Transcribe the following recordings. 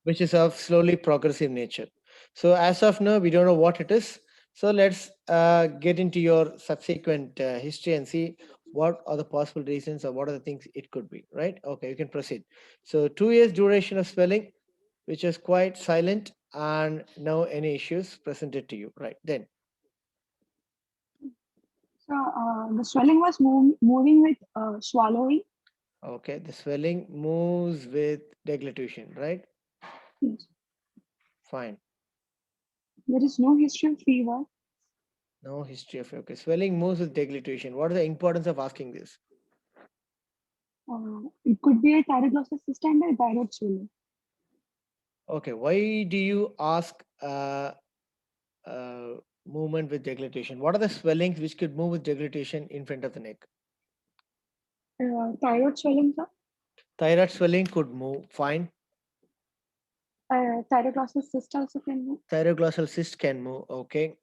which is of slowly progressive nature. So as of now, we don't know what it is. So let's get into your subsequent history and see what are the possible reasons or what are the things it could be, right? Okay, you can proceed. So 2 years duration of swelling, which is quite silent and no any issues presented to you, right? Then, So the swelling was moving with swallowing. okay, the swelling moves with deglutition, right? Yes. Fine. There is no history of fever. No history of, okay. Swelling moves with deglutition. What is the importance of asking this? It could be a thyroid cyst and a thyroid swelling. Okay, why do you ask uh, movement with deglutition? What are the swellings which could move with deglutition in front of the neck? Thyroid swelling, sir. Thyroid swelling could move, fine. Thyroid cyst also can move. Thyroglossal cyst can move, okay.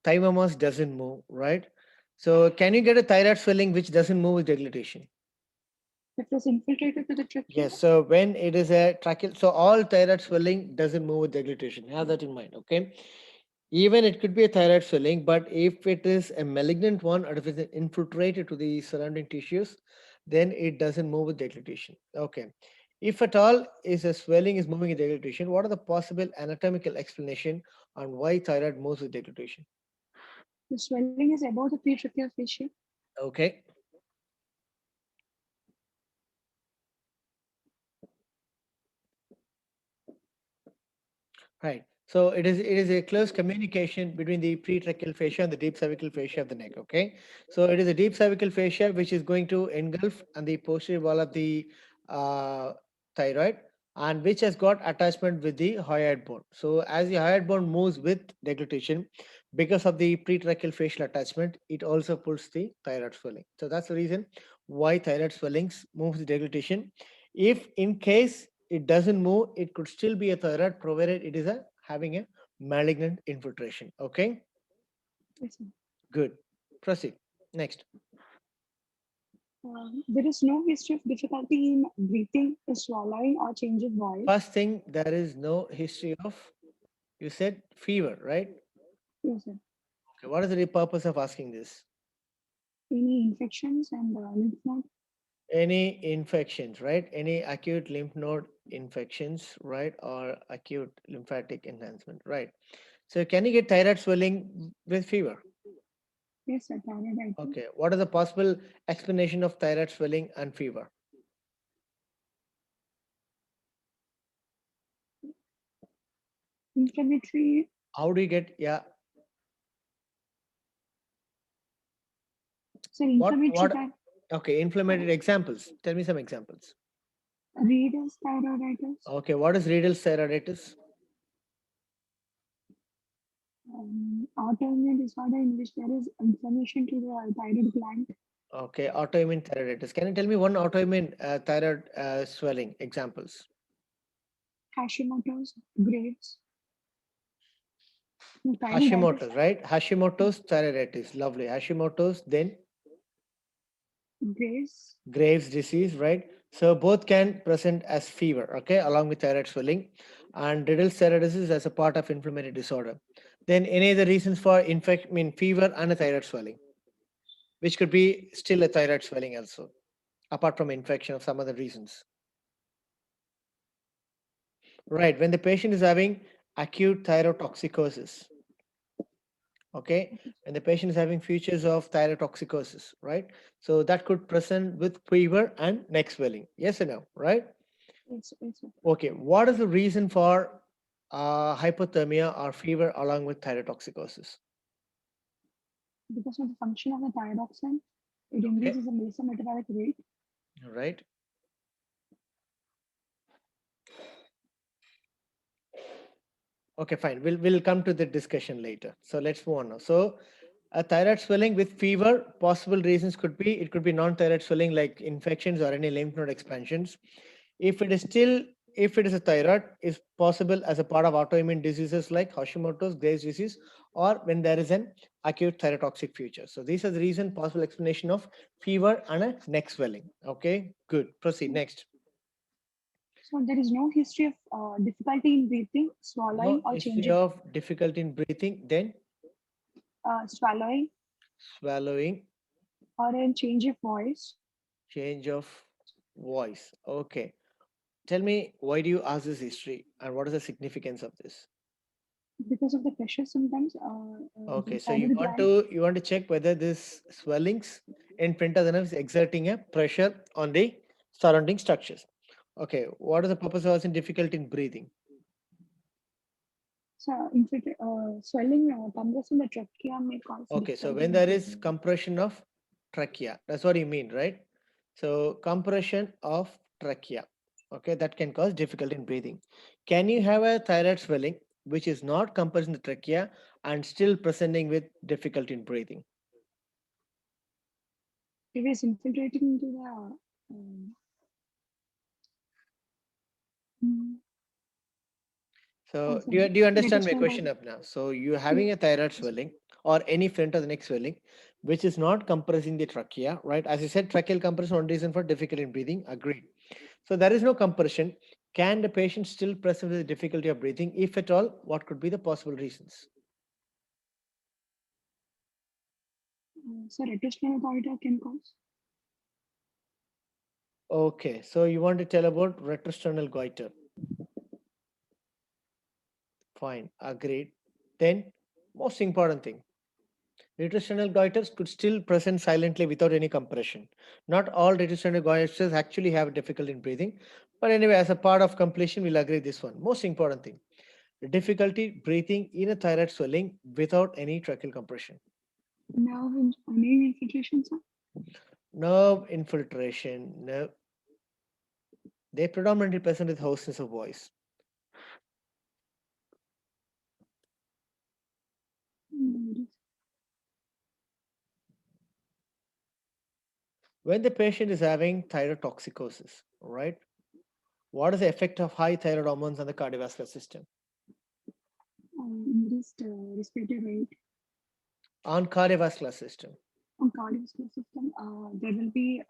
Thymomas doesn't move, right? So can you get a thyroid swelling which doesn't move with deglutition? It was infiltrated to the trachea. Yes, so when it is a tracheal, so all thyroid swelling doesn't move with deglutition. Have that in mind, okay? Even it could be a thyroid swelling, but if it is a malignant one or if it's infiltrated to the surrounding tissues, then it doesn't move with deglutition. Okay. If at all is a swelling is moving with deglutition, what are the possible anatomical explanation on why thyroid moves with deglutition? The swelling is above the pretracheal fascia. Okay. Right. So it is a close communication between the pretracheal fascia and the deep cervical fascia of the neck. Okay. So it is a deep cervical fascia which is going to engulf on the posterior wall of the uh, thyroid and which has got attachment with the hyoid bone. So as the hyoid bone moves with deglutition, because of the pretracheal fascial attachment, it also pulls the thyroid swelling. So that's the reason why thyroid swellings moves with deglutition. If in case it doesn't move, it could still be a thyroid provided it is a having a malignant infiltration. Okay, Yes, sir. good. Proceed. Next. There is no history of difficulty in breathing, swallowing, or change of voice. First thing, there is no history of, you said fever, right? Yes, sir. Okay, what is the purpose of asking this? Any infections and lymph node. Any infections, right? Any acute lymph node infections, right? Or acute lymphatic enhancement, right? So can you get thyroid swelling with fever? Yes, sir. Thyroiditis. Okay, what is the possible explanation of thyroid swelling and fever? Inflammatory. How do you get, yeah, So what, inflammatory okay, inflammatory examples. Tell me some examples. readers thyroiditis. Okay, what is renal thyroiditis? Autoimmune disorder in which there is inflammation to the thyroid gland. Okay, autoimmune thyroiditis. Can you tell me one autoimmune thyroid swelling examples? Hashimoto's, Graves, no, thyroiditis, Hashimoto's, right? Hashimoto's thyroiditis. Lovely. Hashimoto's, then Graves, Graves' disease, right? So both can present as fever, okay, along with thyroid swelling, and Riddle's thyroiditis as a part of inflammatory disorder. Then any other reasons for infect, I mean fever and a thyroid swelling, which could be still a thyroid swelling also, apart from infection of some other reasons. Right, when the patient is having acute thyrotoxicosis, okay, when the patient is having features of thyrotoxicosis, right? So that could present with fever and neck swelling. Yes or no, right? it's Okay, what is the reason for hypothermia or fever along with thyrotoxicosis? because of the function of the thyroxine. It Okay, increases the basal metabolic rate. all right. Okay, fine. We'll come to the discussion later. So let's move on now. So a thyroid swelling with fever, possible reasons could be it could be non-thyroid swelling like infections or any lymph node expansions. If it is still if it is a thyroid, is possible as a part of autoimmune diseases like Hashimoto's, Graves' disease, or when there is an acute thyrotoxic feature. So these are the reason possible explanation of fever and a neck swelling. Okay, good. Proceed next. So there is no history of difficulty in breathing, swallowing, No or history changing, of difficulty in breathing, then swallowing, swallowing, or a change of voice change of voice. Okay. Tell me, why do you ask this history and what is the significance of this? because of the pressure symptoms Okay, so thyroid gland. you want to check whether this swellings in front of the nerve is exerting a pressure on the surrounding structures. Okay, what is the purpose of in difficulty in breathing? So, swelling compressing the trachea may cause Okay, so difficulty when in there is breathing. compression of trachea, that's what you mean, right? So compression of trachea, okay, that can cause difficulty in breathing. Can you have a thyroid swelling which is not compressing the trachea and still presenting with difficulty in breathing? It is infiltrating into the mm, So sorry, do you understand my retrosternal. question up now? So you having a thyroid Yes, swelling or any front of the neck swelling, which is not compressing the trachea, right? As I said, tracheal compression one reason for difficulty in breathing. Agreed. So there is no compression. Can the patient still present with the difficulty of breathing? If at all, what could be the possible reasons? so retrosternal goiter can cause. Okay, so you want to tell about retrosternal goiter. Fine, agreed. Then, most important thing, retrosternal goiters could still present silently without any compression. Not all retrosternal goiters actually have difficulty in breathing, but anyway, as a part of completion, we'll agree this one. Most important thing, difficulty breathing in a thyroid swelling without any tracheal compression. Nerve infiltration, sir. Nerve infiltration, no, they predominantly present with hoarseness of voice. Mm, When the patient is having thyrotoxicosis, right? What is the effect of high thyroid hormones on the cardiovascular system? increased respiratory rate On cardiovascular system. on cardiovascular system. There will be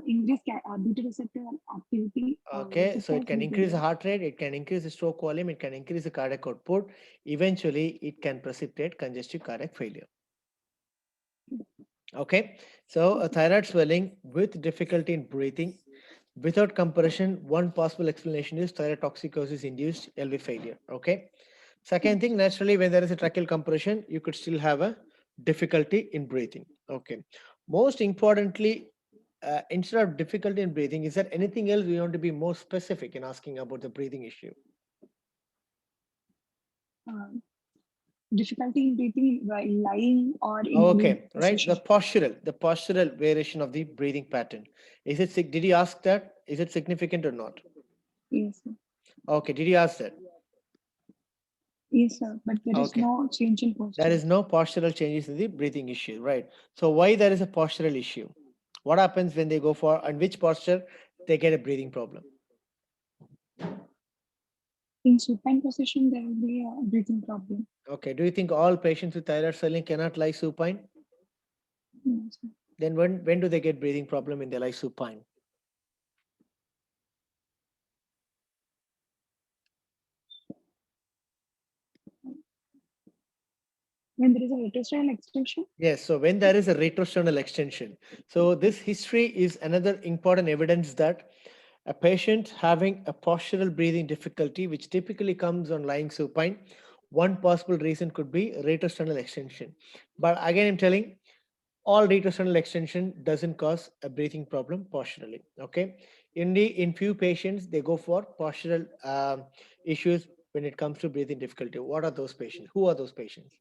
increased beta receptor activity, Okay, so it receptors can will be increase the there. heart rate, it can increase the stroke volume, it can increase the cardiac output. Eventually, it can precipitate congestive cardiac failure. Okay, so a thyroid swelling with difficulty in breathing without compression, one possible explanation is thyrotoxicosis induced LV failure. Okay. Second Yes. thing, naturally, when there is a tracheal compression, you could still have a difficulty in breathing. Okay. Most importantly, instead of difficulty in breathing, is there anything else we want to be more specific in asking about the breathing issue? Uh, difficulty in breathing while lying or in any Okay, right. position. The postural variation of the breathing pattern. Is it? Did you ask that? Is it significant or not? Yes, sir. Okay. Did you ask that? Yes, sir. But there is Okay. no change in There posture. is no postural changes in the breathing issue, right? So why there is a postural issue? What happens when they go for and which posture they get a breathing problem? In supine position, there will be a breathing problem. Okay, do you think all patients with thyroid swelling cannot lie supine? Yes, sir. Then when do they get breathing problem in their lie supine? When there is a retrosternal extension, Yes, so when there is a retrosternal extension. So this history is another important evidence that a patient having a postural breathing difficulty, which typically comes on lying supine, one possible reason could be retrosternal extension. But again, I'm telling all retrosternal extension doesn't cause a breathing problem posturally. Okay, in few patients they go for postural issues when it comes to breathing difficulty. What are those patients? Who are those patients?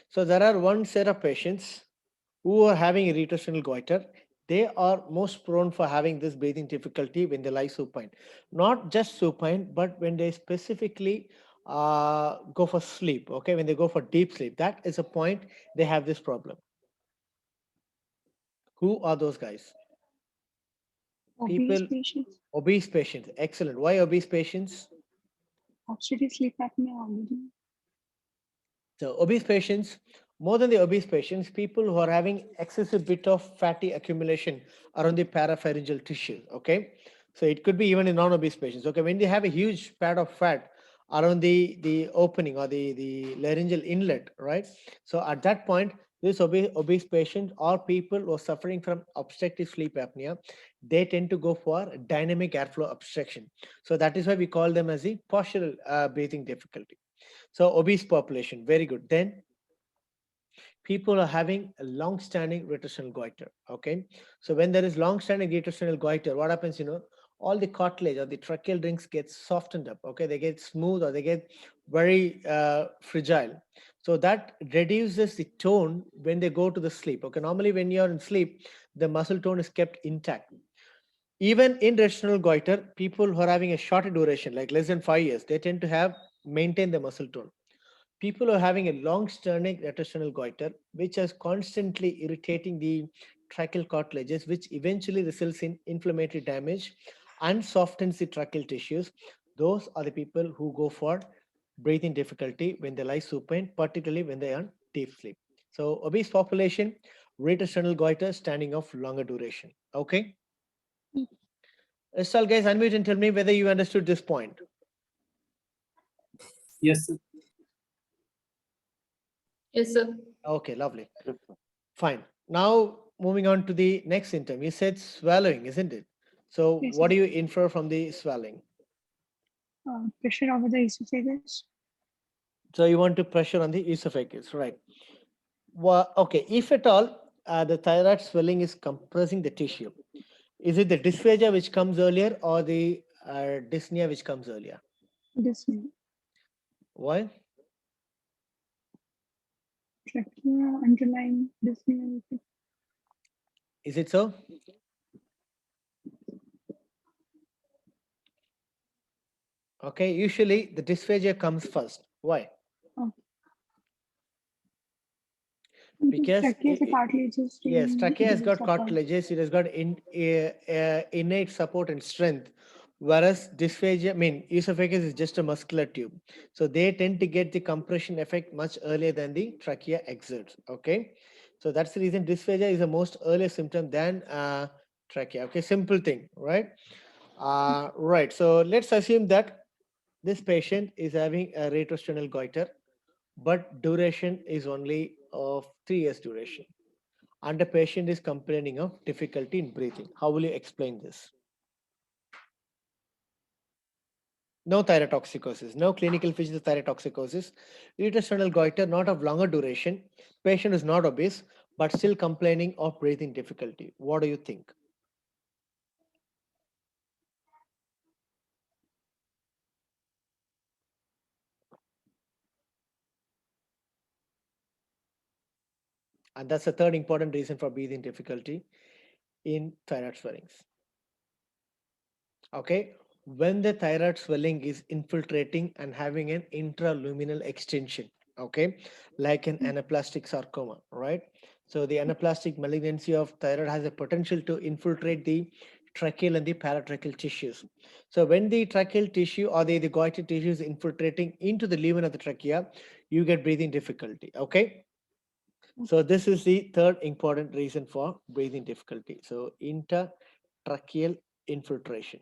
So there are one set of patients who are having a retrosternal goiter. They are most prone for having this breathing difficulty when they lie supine. Not just supine, but when they specifically go for sleep. Okay, when they go for deep sleep, that is a point they have this problem. Who are those guys? obese People, patients, obese patients. Excellent. Why obese patients? obstructive sleep apnea already. So obese patients More than the obese patients, people who are having excessive bit of fatty accumulation around the parapharyngeal tissue. Okay, so it could be even in non-obese patients. Okay, when they have a huge pad of fat around the opening or the laryngeal inlet, right? So at that point, this obese patient or people who are suffering from obstructive sleep apnea, they tend to go for dynamic airflow obstruction. So that is why we call them as the postural breathing difficulty. So obese population, very good. Then people are having a long-standing retrosternal goiter. Okay, so when there is long-standing retrosternal goiter, what happens? All the cartilage or the tracheal rings get softened up. Okay, they get smooth or they get very fragile. So that reduces the tone when they go to the sleep. Okay, normally when you are in sleep, the muscle tone is kept intact. Even in retrosternal goiter, people who are having a shorter duration, like less than 5 years, they tend to have maintain the muscle tone. People are having a long-standing retrosternal goiter, which is constantly irritating the tracheal cartilages, which eventually results in inflammatory damage and softens the tracheal tissues. Those are the people who go for breathing difficulty when they lie supine, particularly when they are in deep sleep. So obese population, retrosternal goiter, standing of longer duration. Okay. Estelle, guys, unmute and tell me whether you understood this point. Yes, sir. Yes, sir. Okay, lovely. Fine. Now moving on to the next symptom. You said swallowing, isn't it? So Yes, what sir. do you infer from the swallowing? Pressure over the esophagus. So you want to pressure on the esophagus, right? Well, okay. If at all the thyroid swelling is compressing the tissue, is it the dysphagia which comes earlier or the dyspnea which comes earlier? Dyspnea. Why? Trachea, underlying dyspnea. Is it so? Okay. Usually the dysphagia comes first. Why? Oh, Because trachea is a cartilaginous yes, thing. trachea It has doesn't got support. cartilages. It has got innate support and strength, whereas dysphagia, I mean, esophagus is just a muscular tube, so they tend to get the compression effect much earlier than the trachea exerts. Okay, so that's the reason dysphagia is the most earlier symptom than trachea. Okay, simple thing, right? Right. So let's assume that this patient is having a retrosternal goiter, but duration is only of 3 years duration and the patient is complaining of difficulty in breathing. How will you explain this? No thyrotoxicosis, no clinical features of thyrotoxicosis, retrosternal goiter not of longer duration, patient is not obese, but still complaining of breathing difficulty. What do you think? And that's the third important reason for breathing difficulty in thyroid swellings. Okay, when the thyroid swelling is infiltrating and having an intraluminal extension, okay, like an anaplastic sarcoma, right? So the anaplastic malignancy of thyroid has a potential to infiltrate the tracheal and the paratracheal tissues. So when the tracheal tissue or the goiter tissue is infiltrating into the lumen of the trachea, you get breathing difficulty. Okay, so this is the third important reason for breathing difficulty. So intertracheal infiltration.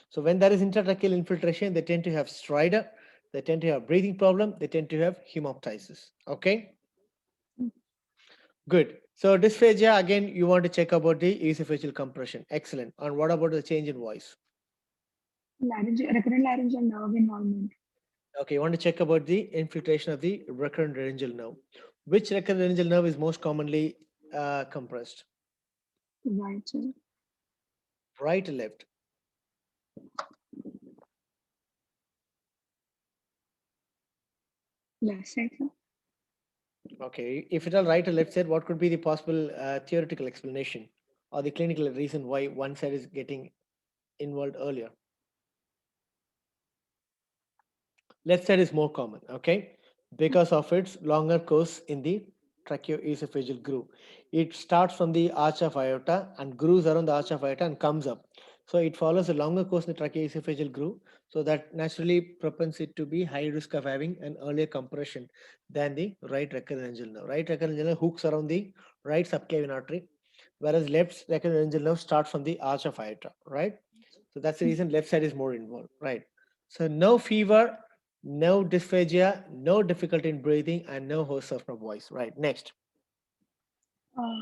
So when there is intratracheal infiltration, they tend to have stridor, they tend to have breathing problem, they tend to have hemoptysis. Okay, good. So dysphagia, again, you want to check about the esophageal compression. Excellent. And what about the change in voice? Recurrent laryngeal nerve involvement. Okay, you want to check about the infiltration of the recurrent laryngeal nerve. Which recurrent laryngeal nerve is most commonly compressed? Right, sir. Right or left? Left side, sir. Okay, if it all right or left side, what could be the possible theoretical explanation or the clinical reason why one side is getting involved earlier? Left side is more common, okay, because of its longer course in the tracheoesophageal groove. It starts from the arch of aorta and grooves around the arch of aorta and comes up. So it follows a longer course in the tracheoesophageal groove. So that naturally propends it to be high risk of having an earlier compression than the right recurrent nerve. Right recurrent nerve hooks around the right subclavian artery, whereas left recurrent nerve starts from the arch of aorta, right? So that's the reason left side is more involved, right? So no fever, no dysphagia, no difficulty in breathing, and no hoarse of voice, right? Next,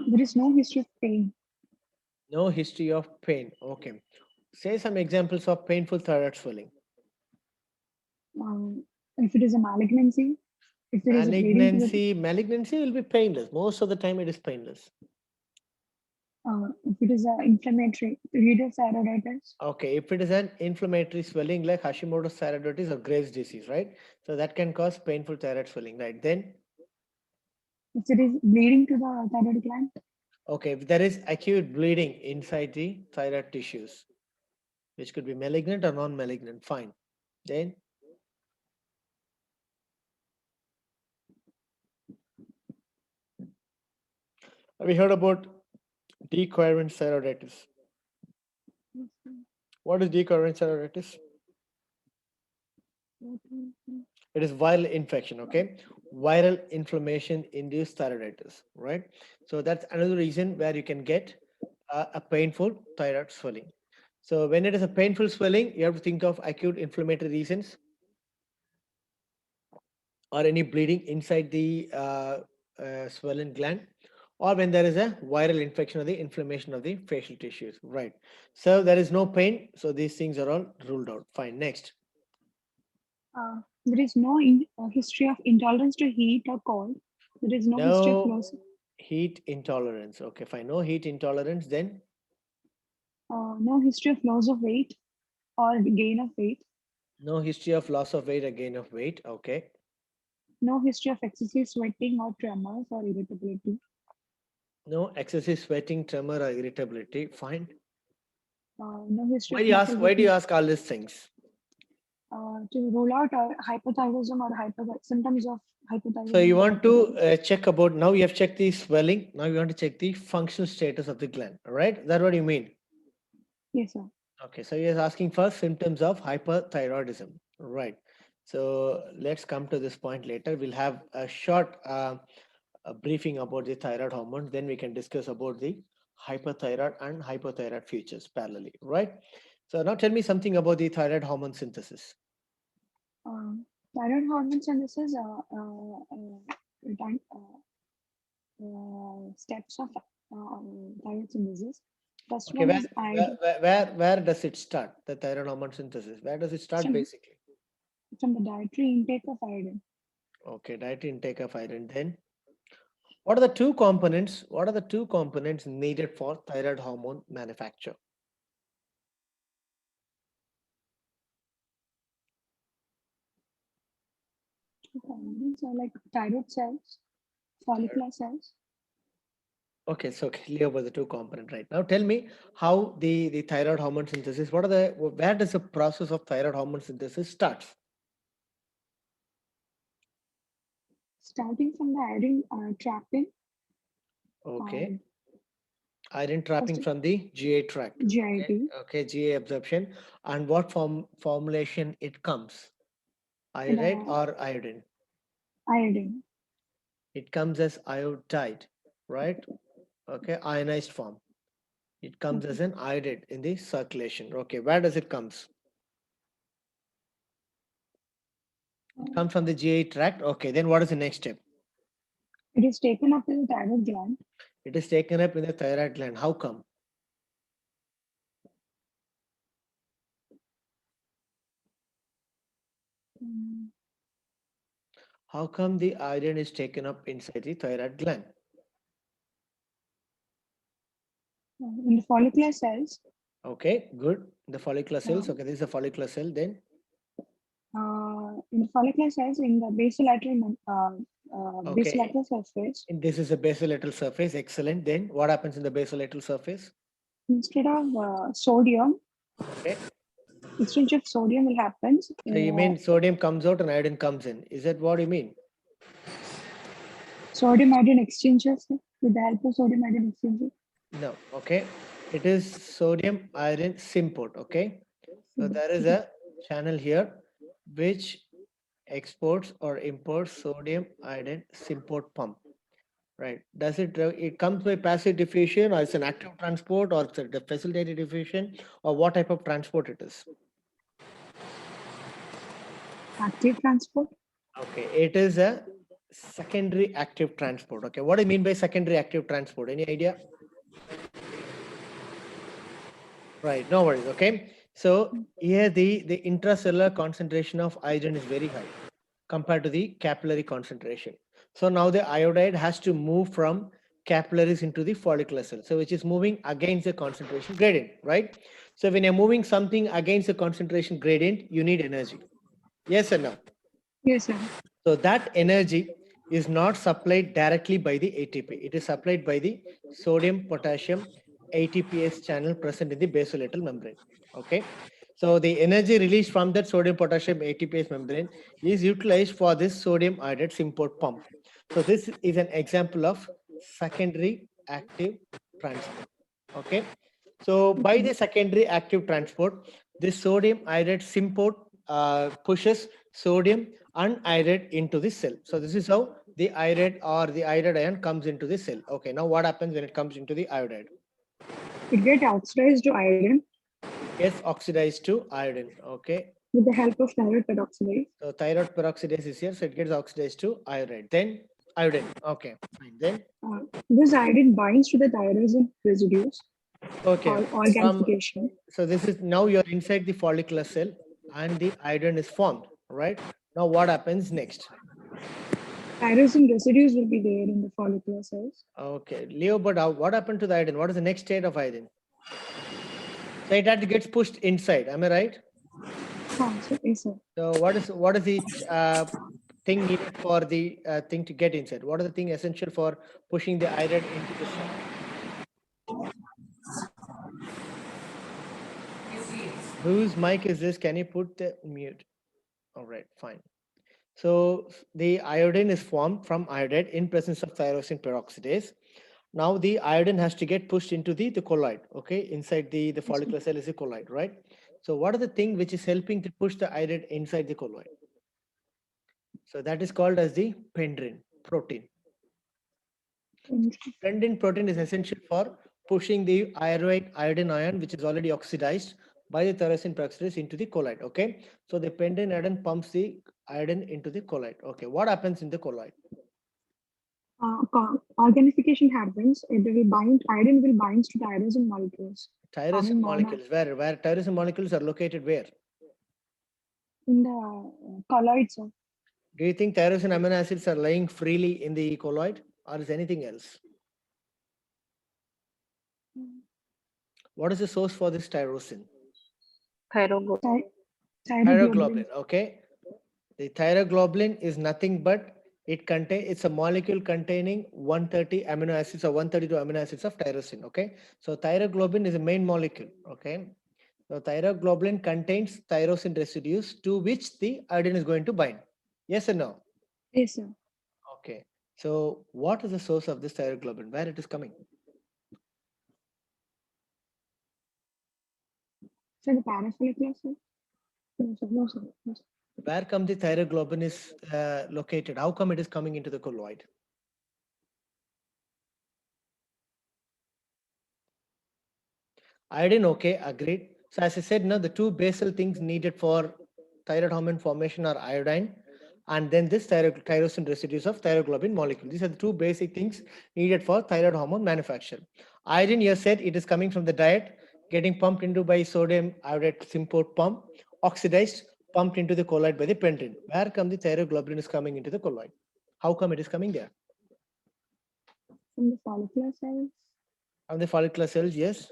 There is no history of pain. no history of pain. Okay. Say some examples of painful thyroid swelling. If it is a malignancy, if there is a bleeding to the, Malignancy will be painless. Most of the time it is painless. if it is a inflammatory reader's thyroiditis, Okay, if it is an inflammatory swelling like Hashimoto's thyroiditis or Graves' disease, right? So that can cause painful thyroid swelling, right? Then, if there is bleeding to the thyroid gland, okay, if there is acute bleeding inside the thyroid tissues, which could be malignant or non-malignant, fine. Then, have you heard about decoherent thyroiditis? What is decoherent thyroiditis? It is viral infection, okay? Viral inflammation induced thyroiditis, right? So that's another reason where you can get a painful thyroid swelling. So when it is a painful swelling, you have to think of acute inflammatory reasons or any bleeding inside the swollen gland, or when there is a viral infection or the inflammation of the facial tissues, right? So there is no pain, so these things are all ruled out. Fine. Next, there is no history of intolerance to heat or cold. There is no history of no loss, heat intolerance. Okay, fine. No heat intolerance, then no history of loss of weight or gain of weight. no history of loss of weight or gain of weight. Okay. No history of excessive sweating or tremors or irritability. No excessive sweating, tremor, or irritability. Fine. No history Why of do you ask? muscle Why do you weakness. ask all these things? To rule out hypothyroidism or symptoms of So hypothyroidism you or want to hypothyroidism. check about, now you have checked the swelling. Now you want to check the functional status of the gland. All right? Is that what you mean? Yes, sir. Okay. So you're asking for symptoms of hyperthyroidism. Right. So let's come to this point later. We'll have a short a briefing about the thyroid hormones. Then we can discuss about the hyperthyroid and hypothyroid features parallelly. Right. So now tell me something about the thyroid hormone synthesis. Thyroid hormone synthesis steps of thyroid synthesis. First Okay, one is iodine where does it start? The thyroid hormone synthesis. Where does it start from, basically? from the dietary intake of iodine. Okay, dietary intake of iron. Then what are the two components? What are the two components needed for thyroid hormone manufacture? Two components are like thyroid cells, follicular cells. Okay, so clear about the two component right now. Tell me how the thyroid hormone synthesis. What are the where does the process of thyroid hormone synthesis starts? Starting from the iodine trapping, Okay, um, iron first trapping from the GI tract. Okay, GIT, okay, GI absorption, and what formulation it comes? in Iodide or iodine? iodine. It comes as iodide, right? Okay, ionized form. It comes Okay. as an iodide in the circulation. Okay, where does it comes? It Uh, comes from the GI tract. Okay, then what is the next step? it is taken up in the thyroid gland. It is taken up in the thyroid gland. How come? Um, How come the iodine is taken up inside the thyroid gland? in the follicular cells, Okay, good. The follicular cells. uh, Okay, this is a follicular cell. Then, in the follicular cells in the okay, basolateral surface, this is a basolateral surface. Excellent. Then, what happens in the basolateral surface? instead of sodium, Okay. exchange of sodium will happen. So you mean sodium comes out and iodine comes in? Is that what you mean? Sodium iodine exchanges with the help of sodium iodine exchanges. No. Okay. It is sodium iron symport. Okay. So there is a channel here which exports or imports sodium iodine symport pump. Right. Does it it comes by passive diffusion, or it's an active transport, or it's a facilitated diffusion, or what type of transport it is? Active transport. Okay, it is a secondary active transport. Okay, what do you mean by secondary active transport? Any idea? Right, no worries. Okay, so here the intracellular concentration of iodine is very high compared to the capillary concentration. So now the iodide has to move from capillaries into the follicular cell, so which is moving against the concentration gradient, right? So when you're moving something against the concentration gradient, you need energy. Yes or no? Yes, sir. So that energy is not supplied directly by the ATP. It is supplied by the sodium potassium ATPase channel present in the basolateral membrane. Okay. So the energy released from that sodium potassium ATPase membrane is utilized for this sodium iodide symport pump. So this is an example of secondary active transport. Okay. So by Okay. the secondary active transport, this sodium iodide symport pushes sodium uniodide into the cell. So this is how the iodide or the iodide ion comes into the cell. Okay, now what happens when it comes into the iodide? It gets oxidized to iron Gets oxidized to iodine. Okay, with the help of thyroid peroxidase. so thyroid peroxidase is here, so it gets oxidized to iodide. Then iodine. Okay, fine. Then This iodine binds to the thyrosin residues okay, or from organification. so this is now you're inside the follicular cell and the iodine is formed. Right now, what happens next? Thyrosin residues will be there in the follicular cells. Okay, Leo, but what happened to the iodine? What is the next state of iodine? So it had to gets pushed inside. Am I right? So, yes, sir. So what is the thing needed for the thing to get inside? What are the thing essential for pushing the iodine into the cell? Whose mic is this? Can you put the mute? All right, fine. So the iodine is formed from iodide in presence of tyrosine peroxidase. Now the iodine has to get pushed into the colloid. Okay, inside the Yes, sir. follicular cell is a colloid, right? So what are the thing which is helping to push the iodine inside the colloid? So that is called as the pendrin protein. Pendrin protein is essential for pushing the iodine ion, which is already oxidized by the tyrosine peroxidase into the colloid. Okay, so the pendrin iodine pumps the iodine into the colloid. Okay, what happens in the colloid? Organification happens. It will bind. Iodine will bind to tyrosine molecules, Tyrosine forming molecules. Where tyrosine molecules are located? Where? in the colloids. Do you think tyrosine amino acids are lying freely in the colloid, or is anything else? What is the source for this tyrosine? Thyroglobulin. Thyroglobulin. Thyroglobulin. Okay. The thyroglobulin is nothing but it's a molecule containing 130 amino acids or 132 amino acids of tyrosine. Okay. So thyroglobulin is a main molecule. Okay. So thyroglobulin contains tyrosine residues to which the iodine is going to bind. Yes or no? Yes, sir. Okay. So what is the source of this thyroglobulin? Where it is coming? So the parafollicular cell. No, sir. No, sir. No, sir. Where come the thyroglobulin is located? How come it is coming into the colloid? Iodine, okay, agreed. So as I said, now the two basal things needed for thyroid hormone formation are iodine and then this tyrosine residues of thyroglobulin molecule. These are the two basic things needed for thyroid hormone manufacture. Iodine, you said it is coming from the diet, getting pumped into by sodium iodide symport pump, oxidized, pumped into the colloid by the pendrin. Where come the thyroglobulin is coming into the colloid? How come it is coming there? From the follicular cells. From the follicular cells, yes.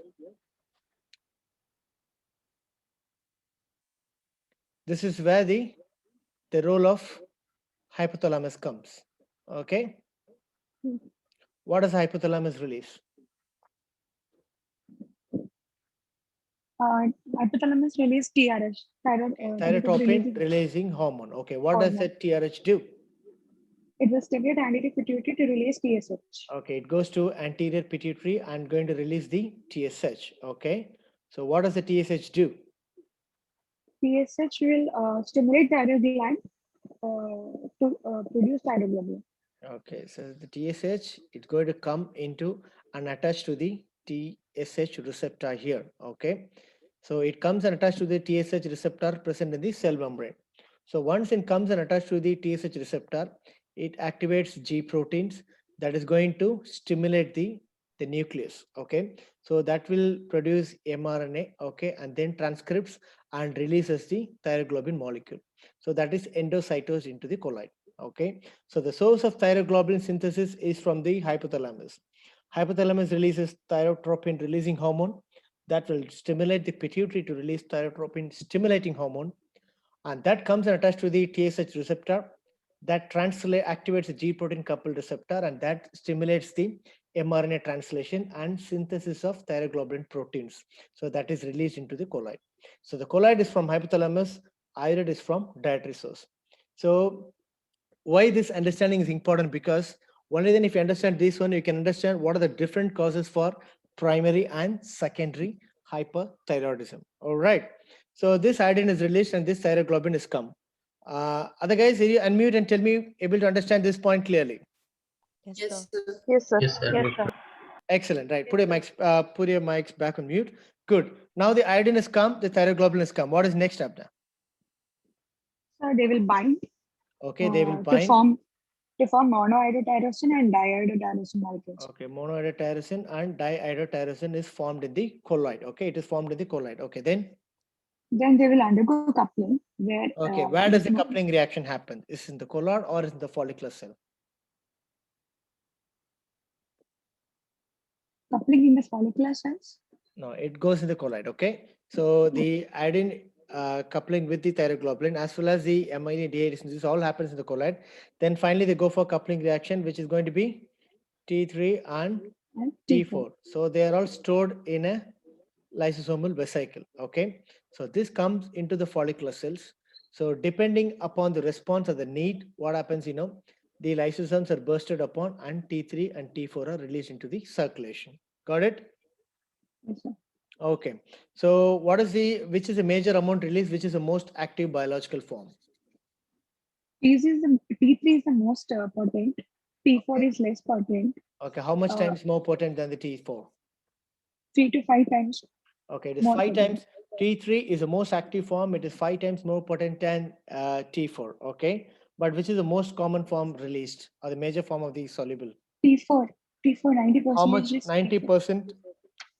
This is where the role of hypothalamus comes. Okay. What does hypothalamus release? Hypothalamus release TRH, thyroid Thyrotropin releasing releasing hormone. Okay. What does hormone. that TRH do? It will stimulate anterior pituitary to release TSH. Okay, it goes to anterior pituitary and going to release the TSH. Okay, so what does the TSH do? TSH will stimulate the thyroid gland to produce thyroglobulin. Okay, so the TSH is going to come into and attach to the TSH receptor here. Okay, so it comes and attached to the TSH receptor present in the cell membrane. So once it comes and attached to the TSH receptor, it activates G proteins that is going to stimulate the nucleus. Okay, so that will produce mRNA. Okay, and then transcripts and releases the thyroglobulin molecule. So that is endocytosed into the colloid. Okay, so the source of thyroglobulin synthesis is from the hypothalamus. Hypothalamus releases thyrotropin releasing hormone that will stimulate the pituitary to release thyrotropin stimulating hormone, and that comes and attached to the TSH receptor that activates the G protein coupled receptor, and that stimulates the mRNA translation and synthesis of thyroglobulin proteins. So that is released into the colloid. So the colloid is from hypothalamus, irid is from dietary source. So why this understanding is important, because only then if you understand this one, you can understand what are the different causes for primary and secondary hyperthyroidism. All right, so this iodine is released and this thyroglobulin is come. Other guys, will you unmute and tell me, able to understand this point clearly? Yes, sir. Yes, sir. Yes, sir. Yes, sir. Excellent. Right, put your mics back on mute. Good. Now the iodine has come, the thyroglobulin has come. What is next up now? So they will bind Okay, they will to bind. form monoiodotyrosine and diiodotyrosine molecules. Okay, monoiodotyrosine and diiodotyrosine is formed in the colloid. Okay, it is formed in the colloid. Okay, then They will undergo coupling where okay, where does the coupling reaction happen? Is it in the colloid or is it in the follicular cell? coupling in the follicular cells? No, it goes in the colloid. Okay, so the iodine coupling with the thyroglobulin as well as the amino dehydration, this all happens in the colloid. Then finally they go for coupling reaction, which is going to be T3 and And T4. So they are all stored in a lysosomal vesicle. Okay, so this comes into the follicular cells. So depending upon the response or the need, what happens, the lysosomes are bursted upon and T3 and T4 are released into the circulation. Got it? Yes, sir. Okay, so which is the major amount released, which is the most active biological form? T3 is the most potent. T4 is less potent. Okay, how much times more potent than the T4? 3 to 5 times. Okay, it is More 5 potent. times. T3 is the most active form. It is 5 times more potent than T4. Okay, but which is the most common form released or the major form of the soluble? T4, 90%. How much? is 90%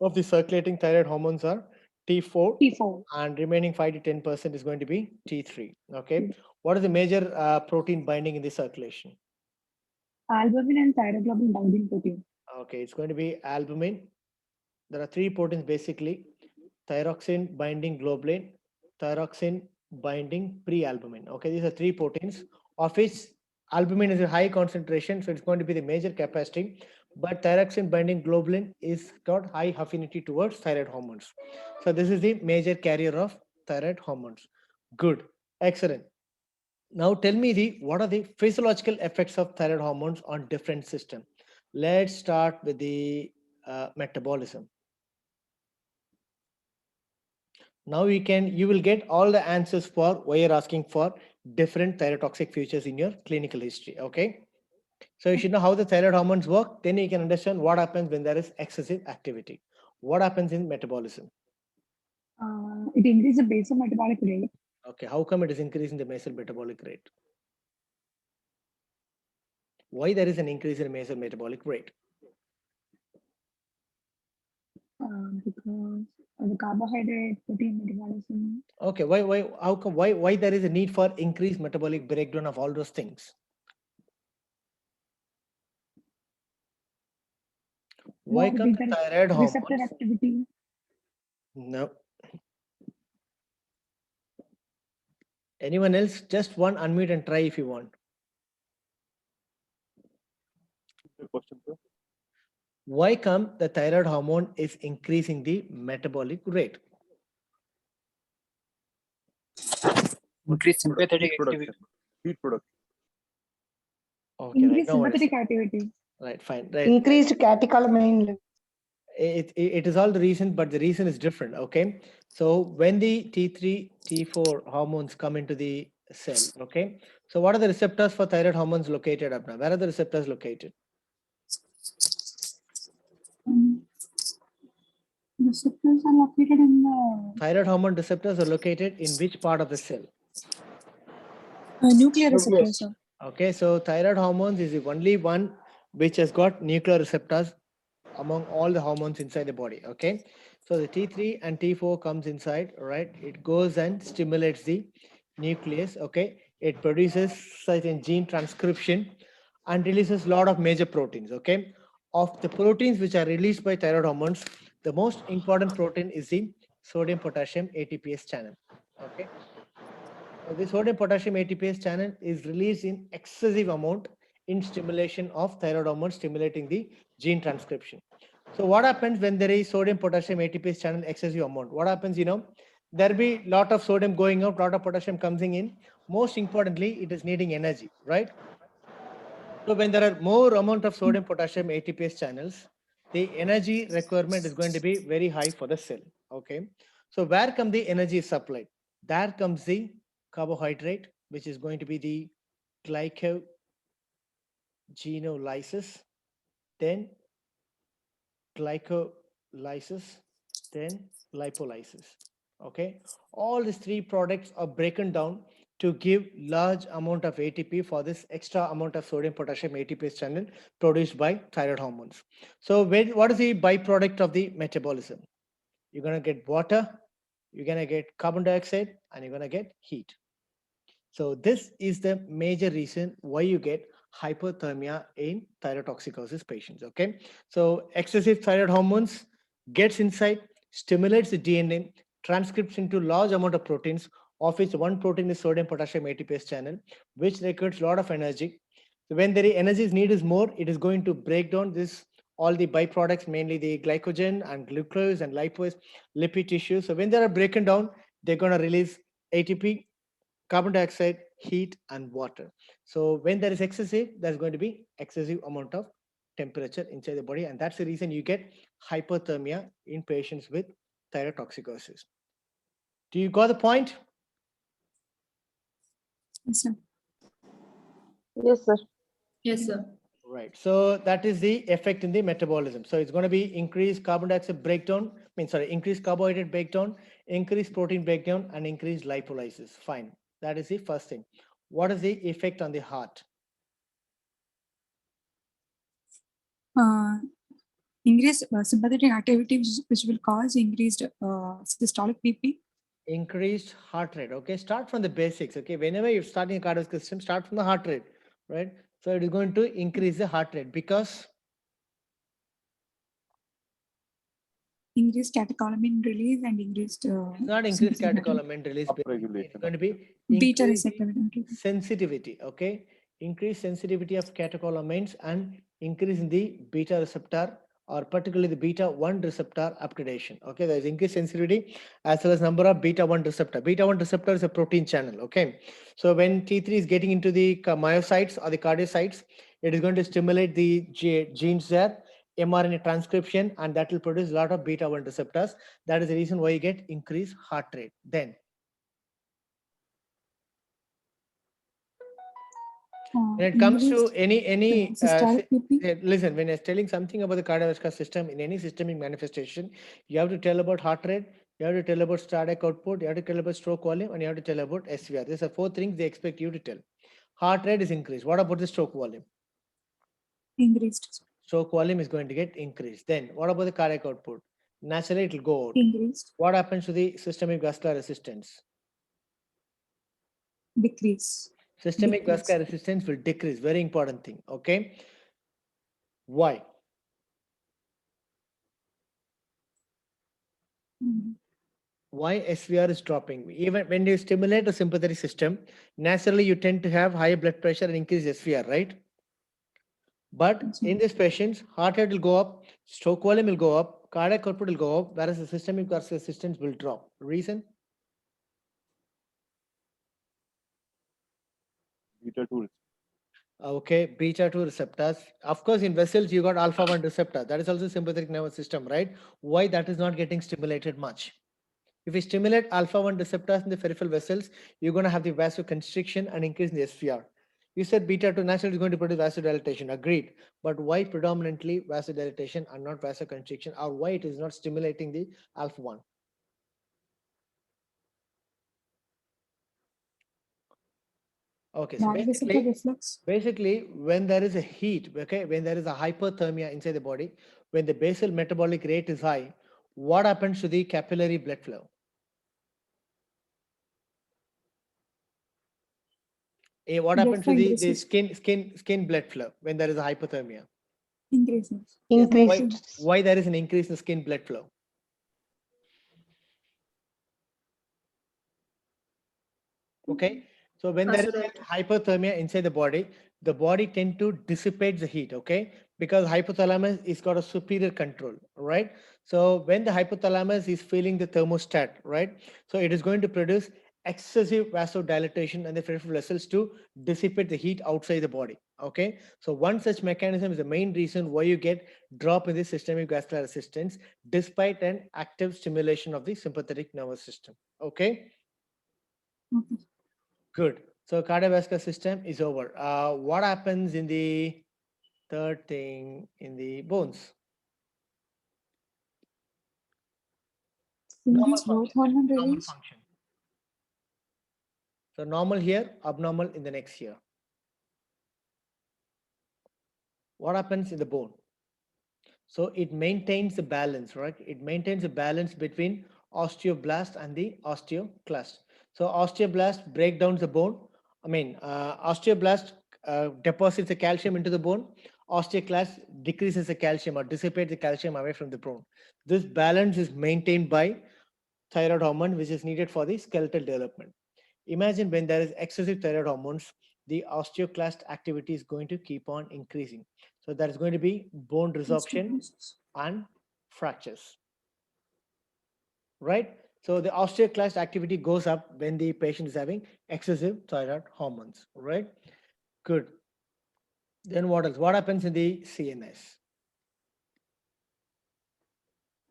of the circulating thyroid hormones are T4, T4. and remaining 5 to 10% is going to be T3. Okay, what is the major protein binding in the circulation? Albumin and thyroglobulin binding protein. Okay, it's going to be albumin. There are 3 proteins basically: thyroxine binding globulin, thyroxine binding prealbumin. Okay, these are 3 proteins, of which albumin is a high concentration, so it's going to be the major capacity, but thyroxine binding globulin is got high affinity towards thyroid hormones. So this is the major carrier of thyroid hormones. Good, excellent. Now tell me what are the physiological effects of thyroid hormones on different systems. Let's start with the metabolism. Now you will get all the answers for why you're asking for different thyrotoxic features in your clinical history. Okay, so you should know how the thyroid hormones work. Then you can understand what happens when there is excessive activity. What happens in metabolism? It increases the basal metabolic rate. Okay, how come it is increasing the basal metabolic rate? Why there is an increase in basal metabolic rate? Because of the carbohydrate, protein metabolism. Okay, why there is a need for increased metabolic breakdown of all those things? Why More come the bigger thyroid receptor hormones? activity. No. Anyone else? Just one unmute and try if you want. Why come the thyroid hormone is increasing the metabolic rate? Increase sympathetic activity. Heat production. Okay, right. Increase No worries. sympathetic activity. Right, fine. Right. Increased catecholamine level. It is all the reason, but the reason is different. Okay. So when the T3, T4 hormones come into the cell, okay. So what are the receptors for thyroid hormones located, Abna? Where are the receptors located? Receptors are located in the Thyroid hormone receptors are located in which part of the cell? Nuclear receptors, sir. Okay, so thyroid hormones is the only one which has got nuclear receptors among all the hormones inside the body. Okay, so the T3 and T4 comes inside, right? It goes and stimulates the nucleus. Okay, it produces certain gene transcription and releases a lot of major proteins. Okay, of the proteins which are released by thyroid hormones, the most important protein is the sodium potassium ATPase channel. Okay, the sodium potassium ATPase channel is released in excessive amount in stimulation of thyroid hormone, stimulating the gene transcription. So what happens when there is sodium potassium ATPase channel excessive amount? What happens, there be lot of sodium going out, lot of potassium coming in. Most importantly, it is needing energy, right? So when there are more amount of sodium potassium ATPase channels, the energy requirement is going to be very high for the cell. Okay. So where come the energy supplied? There comes the carbohydrate, which is going to be the glycogenolysis, then glycolysis, then lipolysis. Okay, all these three products are broken down to give large amount of ATP for this extra amount of sodium potassium ATPase channel produced by thyroid hormones. So what is the byproduct of the metabolism? You're going to get water, you're going to get carbon dioxide, and you're going to get heat. So this is the major reason why you get hypothermia in thyrotoxicosis patients. Okay, so excessive thyroid hormones gets inside, stimulates the DNA, transcription to large amount of proteins, of which one protein is sodium potassium ATPase channel, which requires a lot of energy. So when the energy is needed is more, it is going to break down this all the byproducts, mainly the glycogen and glucose and lipase, lipid tissue. So when they are broken down, they're going to release ATP, carbon dioxide, heat, and water. So when there is excessive, there's going to be excessive amount of temperature inside the body, and that's the reason you get hypothermia in patients with thyrotoxicosis. Do you got the point? Yes, sir. Yes, sir. Yes, sir. Right. So that is the effect in the metabolism. So it's going to be increased carbon dioxide breakdown, increased carbohydrate breakdown, increased protein breakdown, and increased lipolysis. Fine. That is the first thing. What is the effect on the heart? Increased sympathetic activity, which will cause increased systolic BP. Increased heart rate. Okay, start from the basics. Okay, whenever you're starting a cardiovascular system, start from the heart rate, right? So it is going to increase the heart rate because Increased catecholamine release and increased not increased catecholamine release. It's going to be beta increased receptor sensitivity. Okay, increased sensitivity of catecholamines and increase in the beta receptor, or particularly the beta 1 receptor upgradation. Okay, there is increased sensitivity as well as number of beta 1 receptor. Beta 1 receptor is a protein channel. Okay, so when T3 is getting into the myocytes or the cardiocytes, it is going to stimulate the genes there, mRNA transcription, and that will produce a lot of beta 1 receptors. That is the reason why you get increased heart rate. Then when it comes to any systolic BP. listen, when I was telling something about the cardiovascular system, in any systemic manifestation, you have to tell about heart rate, you have to tell about cardiac output, you have to tell about stroke volume, and you have to tell about SVR. These are four things they expect you to tell. Heart rate is increased. What about the stroke volume? Increased. Stroke volume is going to get increased. Then what about the cardiac output? Naturally, it will go out. Increased. What happens to the systemic vascular resistance? Decrease. Systemic Decrease. vascular resistance will decrease. Very important thing. Okay. Why? Why SVR is dropping? Even when you stimulate the sympathetic system, naturally you tend to have higher blood pressure and increase SVR, right? But in these patients, heart rate will go up, stroke volume will go up, cardiac output will go up, whereas the systemic vascular resistance will drop. Reason? Beta 2. Okay, beta 2 receptors. Of course, in vessels, you got alpha 1 receptor. That is also sympathetic nervous system, right? Why that is not getting stimulated much? If you stimulate alpha 1 receptors in the peripheral vessels, you're going to have the vasoconstriction and increase in the SVR. You said beta 2 naturally is going to produce vasodilatation. Agreed. But why predominantly vasodilatation and not vasoconstriction, or why it is not stimulating the alpha 1? Okay, so Non-receptor reflex. basically, when there is a heat, okay, when there is a hyperthermia inside the body, when the basal metabolic rate is high, what happens to the capillary blood flow? What Blood happens flow to the increases. skin blood flow when there is a hypothermia? Increases. Yes. Increased. Why there is an increase in skin blood flow? Okay. So when there is hypothermia inside the body tend to dissipate the heat, okay? Because hypothalamus is got a superior control, right? So when the hypothalamus is feeling the thermostat, right? So it is going to produce excessive vasodilatation and the peripheral vessels to dissipate the heat outside the body, okay? So one such mechanism is the main reason why you get drop in the systemic vascular resistance despite an active stimulation of the sympathetic nervous system, okay? Okay. Good. So cardiovascular system is over. What happens in the third thing in the bones? Normal Increased growth function. hormone Normal release. function. So normal here, abnormal in the next year. What happens in the bone? So it maintains the balance, right? It maintains a balance between osteoblast and the osteoclast. So osteoblast break down the bone. Osteoblast deposits the calcium into the bone. Osteoclast decreases the calcium or dissipates the calcium away from the bone. This balance is maintained by thyroid hormone, which is needed for the skeletal development. Imagine when there is excessive thyroid hormones, the osteoclast activity is going to keep on increasing. So there is going to be bone resorption Osteoporosis. and fractures, right? So the osteoclast activity goes up when the patient is having excessive thyroid hormones, right? Good. Then what else? What happens in the CNS?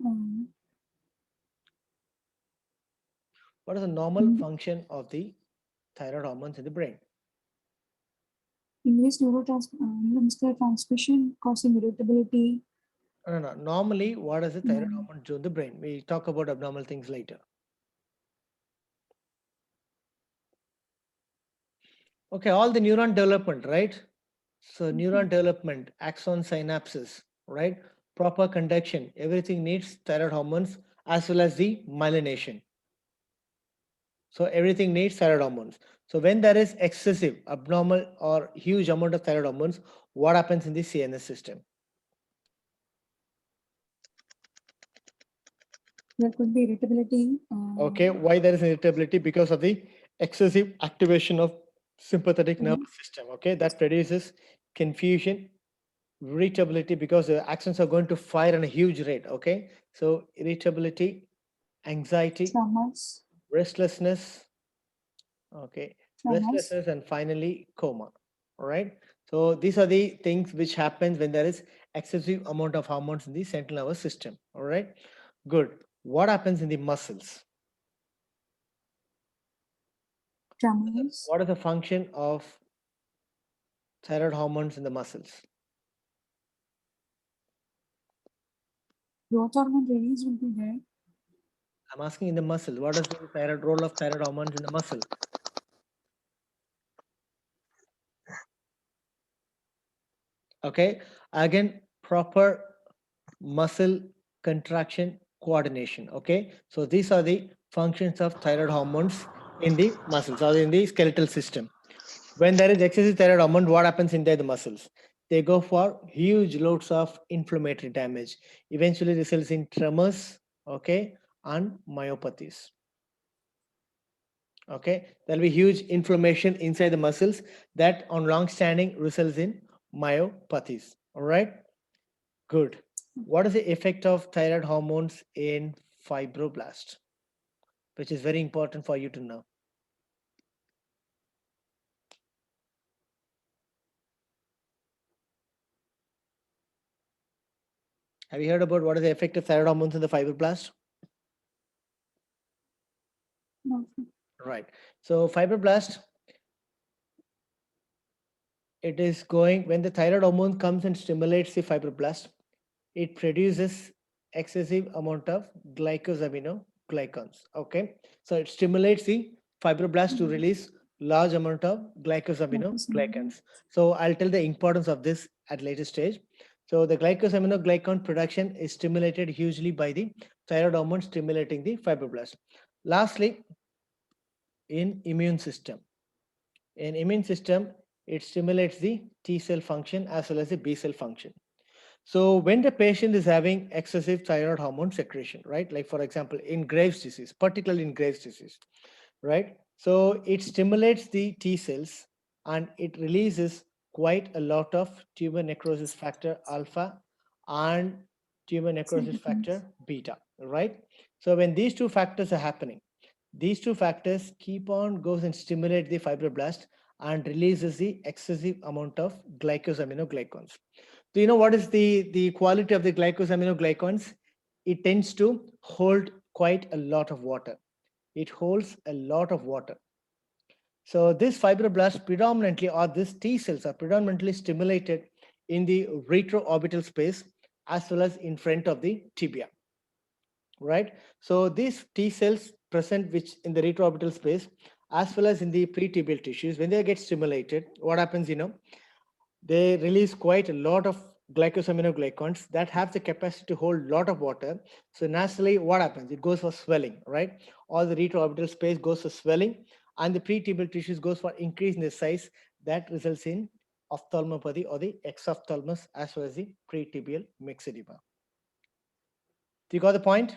Um, What is the normal in- function of the thyroid hormones in the brain? Increased neuromuscular transmission causing irritability. No. Normally, what does the thyroid Mm. hormone do in the brain? We talk about abnormal things later. Okay, all the neuron development, right? So neuron development, axon synapses, right? Proper conduction, everything needs thyroid hormones as well as the myelination. So everything needs thyroid hormones. So when there is excessive, abnormal or huge amount of thyroid hormones, what happens in the CNS system? There could be irritability. Okay, why there is irritability? Because of the excessive activation of sympathetic nervous system. Okay, that produces confusion, irritability because the axons are going to fire on a huge rate. Okay, so irritability, anxiety, Traumas. restlessness. Okay, Traumas. restlessness, and finally coma. All right. So these are the things which happens when there is excessive amount of hormones in the central nervous system. All right. Good. What happens in the muscles? Tremors. What is the function of thyroid hormones in the muscles? Growth hormone release will be there. I'm asking in the muscle. What is the thyroid role of thyroid hormones in the muscle? Okay. Again, proper muscle contraction coordination. Okay. So these are the functions of thyroid hormones in the muscles or in the skeletal system. When there is excessive thyroid hormone, what happens in the muscles? They go for huge loads of inflammatory damage, eventually results in tremors, okay, and myopathies. Okay, there'll be huge inflammation inside the muscles that on long standing results in myopathies. All right, good. What is the effect of thyroid hormones in fibroblast, which is very important for you to know? Have you heard about what is the effect of thyroid hormones in the fibroblast? No, sir. Right. So fibroblast, it is going when the thyroid hormone comes and stimulates the fibroblast, it produces excessive amount of glycosaminoglycans. Okay. So it stimulates the fibroblast to release large amount of glycosaminoglycans. So I'll tell the importance of this at later stage. So the glycosaminoglycan production is stimulated hugely by the thyroid hormone stimulating the fibroblast. Lastly, in immune system. In immune system, it stimulates the T cell function as well as the B cell function. So when the patient is having excessive thyroid hormone secretion, right? Like for example, in Graves' disease, particularly in Graves' disease, right? So it stimulates the T cells and it releases quite a lot of tumor necrosis factor alpha and tumor necrosis factor beta, right? So when these two factors are happening, these two factors keep on goes and stimulate the fibroblast and releases the excessive amount of glycosaminoglycans. Do you know what is the quality of the glycosaminoglycans? It tends to hold quite a lot of water. It holds a lot of water. So this fibroblast predominantly, or these T cells are predominantly stimulated in the retroorbital space as well as in front of the tibia, right? So these T cells present which in the retroorbital space as well as in the pretibial tissues, when they get stimulated, what happens, they release quite a lot of glycosaminoglycans that have the capacity to hold a lot of water. So naturally, what happens? It goes for swelling, right? All the retroorbital space goes for swelling, and the pretibial tissues goes for increase in the size. That results in ophthalmopathy or the exophthalmos as well as the pretibial myxedema. Do you got the point?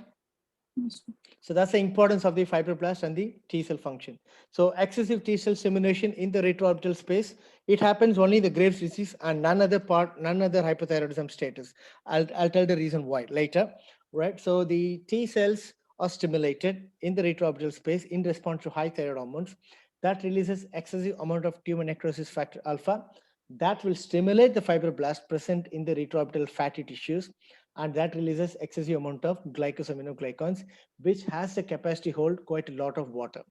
Yes, sir. So that's the importance of the fibroblast and the T cell function. So excessive T cell stimulation in the retroorbital space, it happens only in the Graves' disease and none other hypothyroidism status. I'll tell the reason why later, right? So the T cells are stimulated in the retroorbital space in response to high thyroid hormones. That releases excessive amount of tumor necrosis factor alpha that will stimulate the fibroblast present in the retroorbital fatty tissues, and that releases excessive amount of glycosaminoglycans, which has the capacity to hold quite a lot of water.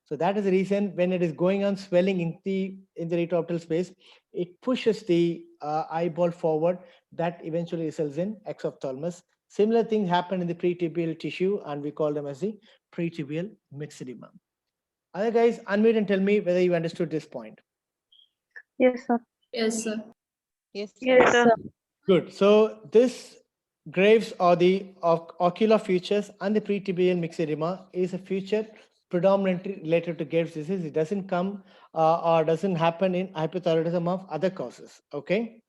So that is the reason when it is going on swelling in the retroorbital space, it pushes the eyeball forward. That eventually results in exophthalmos. Similar things happen in the pretibial tissue, and we call them as the pretibial myxedema. Other guys, unmute and tell me whether you understood this point. Yes, sir. Yes, sir. Yes, sir. Good. So this Graves or the ocular features and the pretibial myxedema is a feature predominantly related to Graves disease. It doesn't come or doesn't happen in hypothyroidism of other causes. Okay.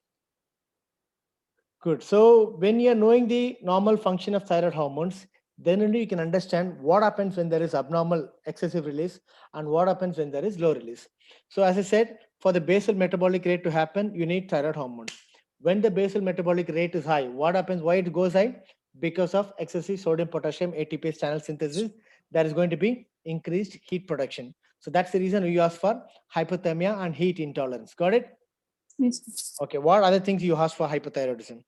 Good. So when you're knowing the normal function of thyroid hormones, then only you can understand what happens when there is abnormal excessive release and what happens when there is low release. So as I said, for the basal metabolic rate to happen, you need thyroid hormones. When the basal metabolic rate is high, what happens? Why it goes high? Because of excessive sodium potassium ATPase channel synthesis, there is going to be increased heat production. So that's the reason we ask for hypothermia and heat intolerance. Got it? Yes, sir. Okay. What other things you ask for hypothyroidism?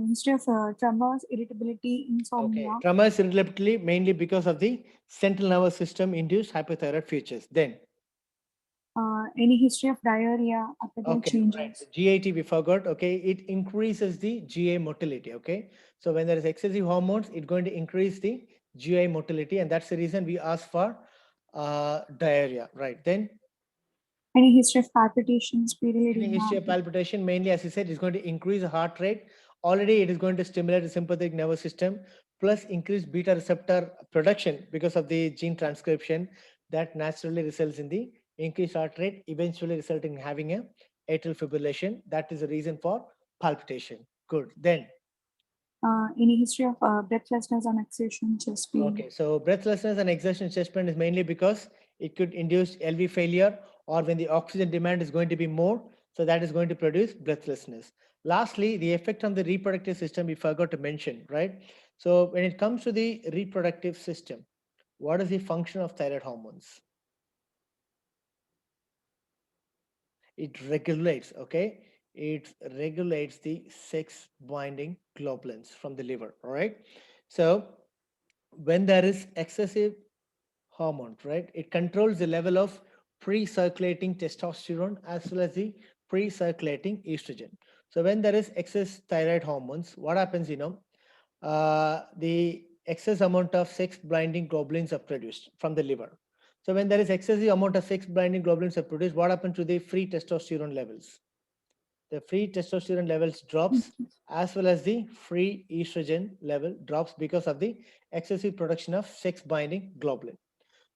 History of tremors, irritability, Okay. insomnia. Tremors irritability mainly because of the central nervous system induced hypothyroid features. Then, Any history of diarrhea, appetite okay, changes. right. GIT we forgot. Okay, it increases the GI motility. Okay, so when there is excessive hormones, it's going to increase the GI motility, and that's the reason we ask for diarrhea. Right. Then, Any history of palpitations, period any history of palpitation, mainly as you said, is going to increase the heart rate. Already, it is going to stimulate the sympathetic nervous system, plus increase beta receptor production because of the gene transcription that naturally results in the increased heart rate, eventually resulting in having a atrial fibrillation. That is the reason for palpitation. Good. Then, Any history of breathlessness and exhaustion, chest pain. okay, so breathlessness and exertion chest pain is mainly because it could induce LV failure, or when the oxygen demand is going to be more, so that is going to produce breathlessness. Lastly, the effect on the reproductive system we forgot to mention, right? So when it comes to the reproductive system, what is the function of thyroid hormones? It regulates, okay? It regulates the sex binding globulins from the liver, all right? So when there is excessive hormone, right, it controls the level of pre-circulating testosterone as well as the pre-circulating estrogen. So when there is excess thyroid hormones, what happens, the excess amount of sex blinding globulins are produced from the liver. So when there is excessive amount of sex blinding globulins are produced, what happens to the free testosterone levels? The free testosterone levels drops as well as the free estrogen level drops because of the excessive production of sex binding globulin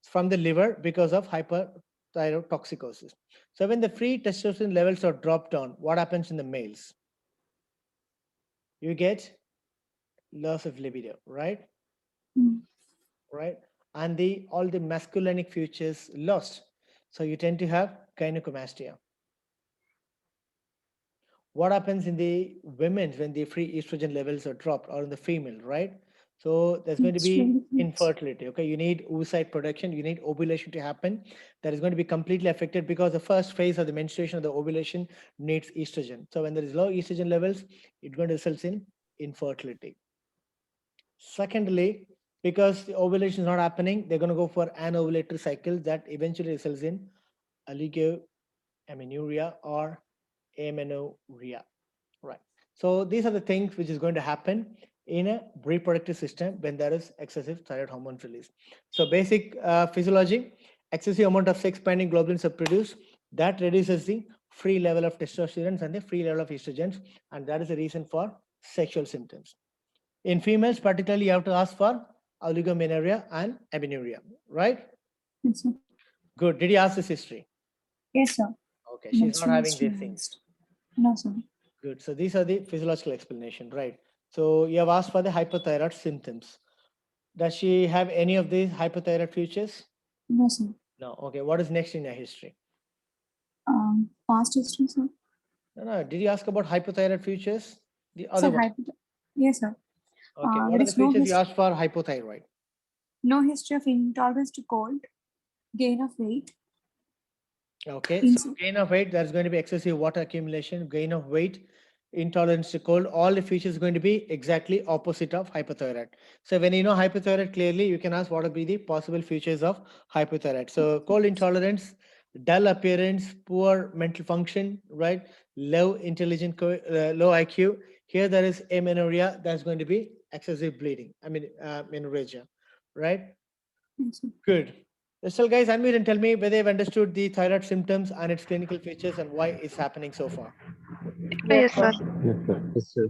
from the liver because of hyperthyrotoxicosis. So when the free testosterone levels are dropped down, what happens in the males? You get loss of libido, right? Mm. Right? And the all the masculinic features lost. So you tend to have gynecomastia. What happens in the women when the free estrogen levels are dropped, or in the female, right? So there's going to be Menstrual difference. infertility. Okay, you need oocyte production, you need ovulation to happen. That is going to be completely affected because the first phase of the menstruation of the ovulation needs estrogen. So when there is low estrogen levels, it's going to result in infertility. Secondly, because the ovulation is not happening, they're going to go for an ovulatory cycle that eventually results in oligoamenorrhea or amenorrhea. Right. So these are the things which is going to happen in a reproductive system when there is excessive thyroid hormone release. So basic physiology, excessive amount of sex binding globulins are produced. That reduces the free level of testosterone and the free level of estrogens, and that is the reason for sexual symptoms. In females, particularly, you have to ask for oligomenorrhea and amenorrhea, right? Yes, sir. Good. Did you ask this history? Yes, sir. Okay, she's not Menstrual having history these things. asked. No, sir. Good. So these are the physiological explanation, right? So you have asked for the hypothyroid symptoms. Does she have any of these hypothyroid features? No, sir. No. Okay. What is next in your history? Past history, sir. No. Did you ask about hypothyroid features? The other Sir, one. yes, sir. Okay. What There are the is no features you asked for hypothyroid? no history of intolerance to cold, gain of weight. Okay. In- So gain of weight, there's going to be excessive water accumulation, gain of weight, intolerance to cold. All the features going to be exactly opposite of hypothyroid. So when you know hypothyroid clearly, you can ask what will be the possible features of hypothyroid. So cold intolerance, dull appearance, poor mental function, right? Low intelligent, low IQ. Here there is amenorrhea. That's going to be excessive bleeding. I mean, menorrhagia, right? Yes, sir. Good. So guys, unmute and tell me whether you've understood the thyroid symptoms and its clinical features and why it's happening so far. Yes, sir. Yes, sir. Yes, sir.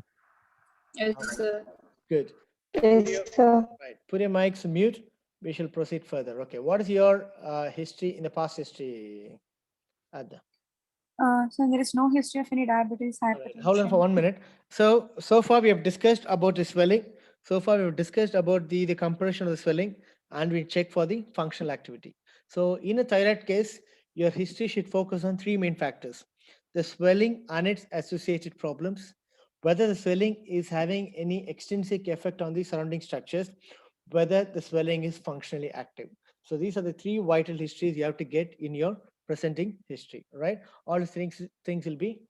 Yes, sir. Good. Yes, sir. Right. Put your mics mute. We shall proceed further. Okay. What is your history in the past history, Adda? So there is no history of any diabetes, All right, hypertension. hold on for 1 minute. So far we have discussed about the swelling. So far we have discussed about the compression of the swelling, and we check for the functional activity. So in a thyroid case, your history should focus on three main factors: the swelling and its associated problems, whether the swelling is having any extrinsic effect on the surrounding structures, whether the swelling is functionally active. So these are the three vital histories you have to get in your presenting history, right? All these things will be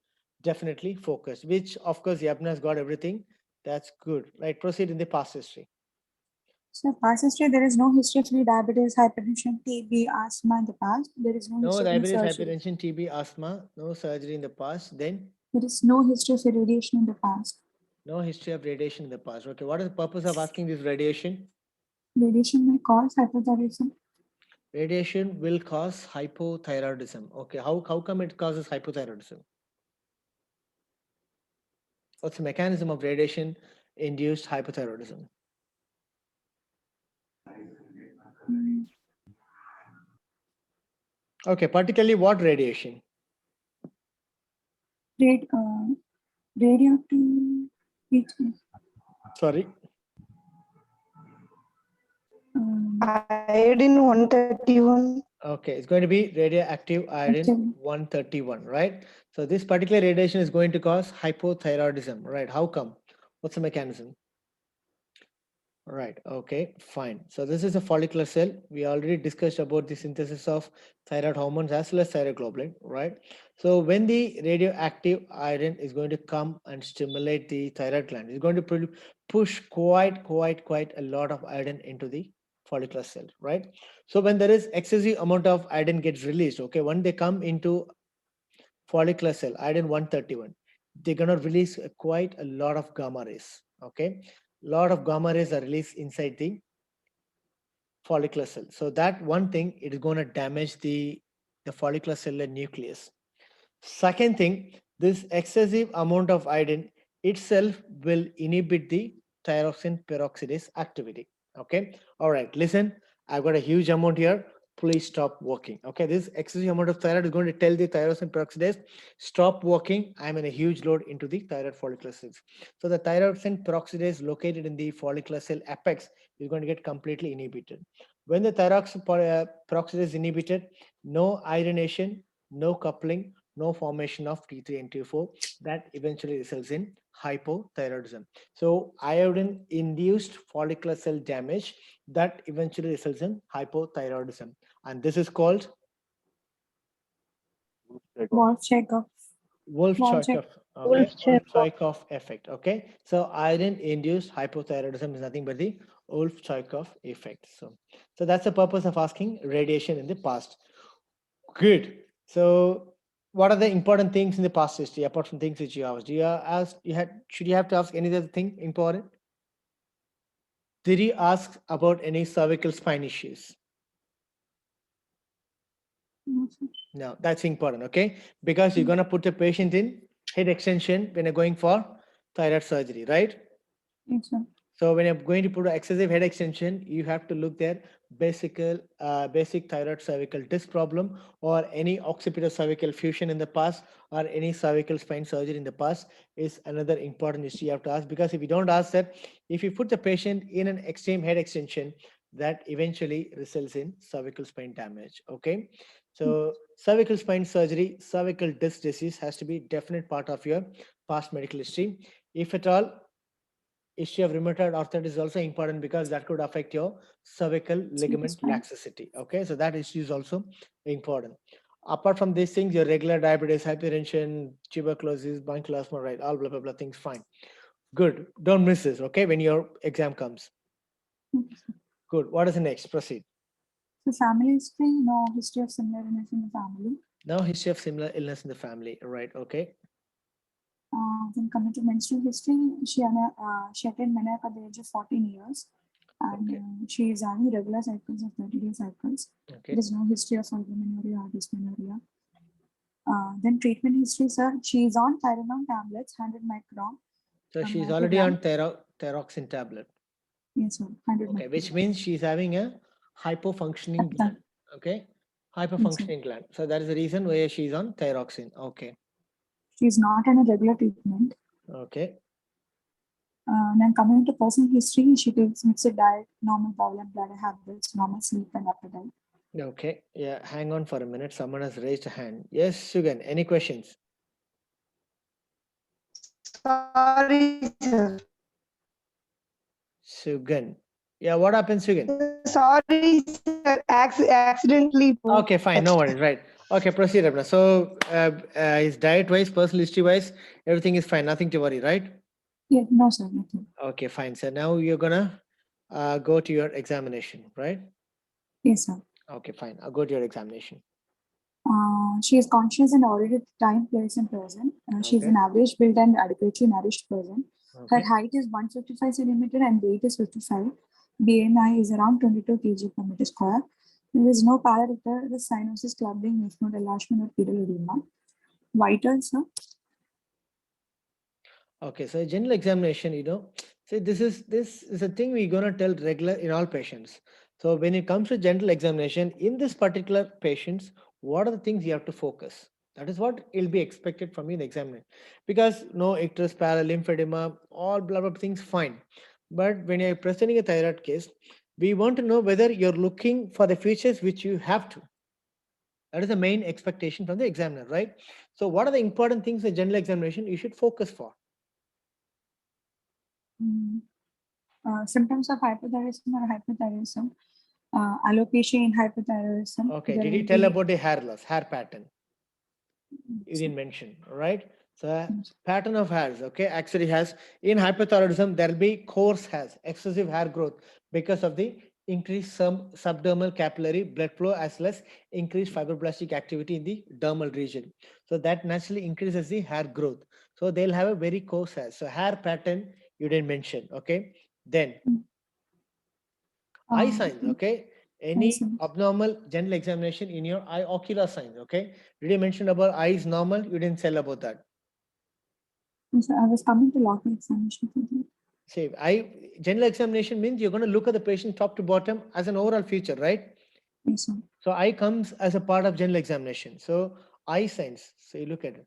definitely focused, which of course Yabna has got everything. That's good, right? Proceed in the past history. So past history, there is no history of any diabetes, hypertension, TB, asthma in the past. There is no No history of any diabetes, surgery. hypertension, TB, asthma, no surgery in the past, then There is no history of irradiation in the past. no history of radiation in the past. Okay, what is the purpose of asking this radiation? Radiation may cause hypothyroidism. Radiation will cause hypothyroidism. Okay, how come it causes hypothyroidism? What's the mechanism of radiation induced hypothyroidism? Mm, Okay, particularly what radiation? Radioactive heat. Sorry. Iodine 131. Okay, it's going to be radioactive iodine 131, right? So this particular radiation is going to cause hypothyroidism, right? How come? What's the mechanism? Right, okay, fine. So this is a follicular cell. We already discussed about the synthesis of thyroid hormones as well as thyroglobulin, right? So when the radioactive iron is going to come and stimulate the thyroid gland, it's going to push quite a lot of iron into the follicular cell, right? So when there is excessive amount of iron gets released, okay, when they come into follicular cell, iron 131, they're going to release quite a lot of gamma rays, okay? Lot of gamma rays are released inside the follicular cell. So that one thing, it is going to damage the follicular cellular nucleus. Second thing, this excessive amount of iodine itself will inhibit the thyroxine peroxidase activity. Okay. All right. Listen, I've got a huge amount here. Please stop working. Okay. This excessive amount of thyroid is going to tell the thyroxine peroxidase, stop working. I'm in a huge load into the thyroid follicular cells. So the thyroxine peroxidase located in the follicular cell apex is going to get completely inhibited. When the thyroxine peroxidase is inhibited, no ironization, no coupling, no formation of T3 and T4, that eventually results in hypothyroidism. So iodine induced follicular cell damage that eventually results in hypothyroidism, and this is called Wolff-Chaikoff. Wolff-Chaikoff. Okay, Wolff-Chaikoff. Wolff-Chaikoff effect. Okay, so iodine induced hypothyroidism is nothing but the Wolff-Chaikoff effect. So that's the purpose of asking radiation in the past. Good. So what are the important things in the past history apart from things which you asked? Should you have to ask any other thing important? Did you ask about any cervical spine issues? No, sir. No, that's important, okay? Because you're gonna put the patient in head extension when you're going for thyroid surgery, right? Yes, sir. So when you're going to put an excessive head extension, you have to look there basic thyroid cervical disc problem or any occipital cervical fusion in the past or any cervical spine surgery in the past is another important issue you have to ask, because if you don't ask that, if you put the patient in an extreme head extension, that eventually results in cervical spine damage, okay? So cervical spine surgery, cervical disc disease has to be definite part of your past medical history. If at all, issue of rheumatoid arthritis is also important because that could affect your cervical ligament spine. laxity. Okay, so that issue is also important. Apart from these things, your regular diabetes, hypertension, tuberculosis, bronchial asthma, right? All blah blah blah things, fine. Good. Don't miss this. Okay, when your exam comes. Okay, sir. Good. What is the next? Proceed. So family history, no history of similar illness in the family. Now history of similar illness in the family. Right. Okay. Then coming to menstrual history, she attained menarche at the age of 14 years. And Okay. she is having regular cycles of 30-day cycles. Okay. There is no history of albuminuria or dysmenorrhea. Then treatment history, sir. She is on Tylenol tablets, 100 micron. So she's already on thyroxine tablet. Yes, sir. 100 Okay, micron. which means she's having a hypofunctioning gland. Okay, hyperfunctioning gland. So that is the reason why she's on thyroxine. Okay. She is not on a regular treatment. Okay. Then coming to personal history, she takes mixed diet, normal bowel and bladder habits, normal sleep and appetite. Okay. Yeah. Hang on for a minute. Someone has raised a hand. Yes, Sugan. Any questions? Sorry, sir. Sugan. Yeah. What happened, Sugan? Sorry, sir. Accidentally. Okay, fine. No worries. Right. Okay, proceed, Abna. So, his diet-wise, personal history-wise, everything is fine. Nothing to worry, right? Yeah, no, sir, nothing. Okay, fine. So now you're gonna go to your examination, right? Yes, sir. Okay, fine. I'll go to your examination. She is conscious and already at time, place, and present. She is Okay. an average built and adequately nourished person. Her Okay. height is 155 centimeter and weight is 55. BMI is around 22 kg per meter square. There is no pallor, the cyanosis, clubbing, lymph node enlargement, or pedal edema. Vitals, sir. Okay, so general examination, see this is a thing we're gonna tell regular in all patients. So when it comes to general examination, in this particular patients, what are the things you have to focus? That is what will be expected from you in the examination. Because no icterus, pallor, lymphedema, all blah blah things fine. But when you're presenting a thyroid case, we want to know whether you're looking for the features which you have to. That is the main expectation from the examiner, right? So what are the important things in general examination you should focus for? Symptoms of hypothyroidism or hypothyroidism. Alopecia in hypothyroidism. Okay, There did will he tell be- about the hair loss, hair pattern? you didn't mention, all right? So pattern of hairs, okay, actually has in hypothyroidism, there'll be coarse hairs, excessive hair growth because of the increased subdermal capillary blood flow as well as increased fibroblastic activity in the dermal region. So that naturally increases the hair growth. So they'll have a very coarse hair. So hair pattern you didn't mention, okay? Then eye signs, okay? Any signs. abnormal general examination in your eye ocular signs, okay? Did you mention about eyes normal? You didn't tell about that. Yes, sir. I was coming to local examination for that. Say, general examination means you're going to look at the patient top to bottom as an overall feature, right? Yes, sir. So eye comes as a part of general examination. So eye signs. So you look at it.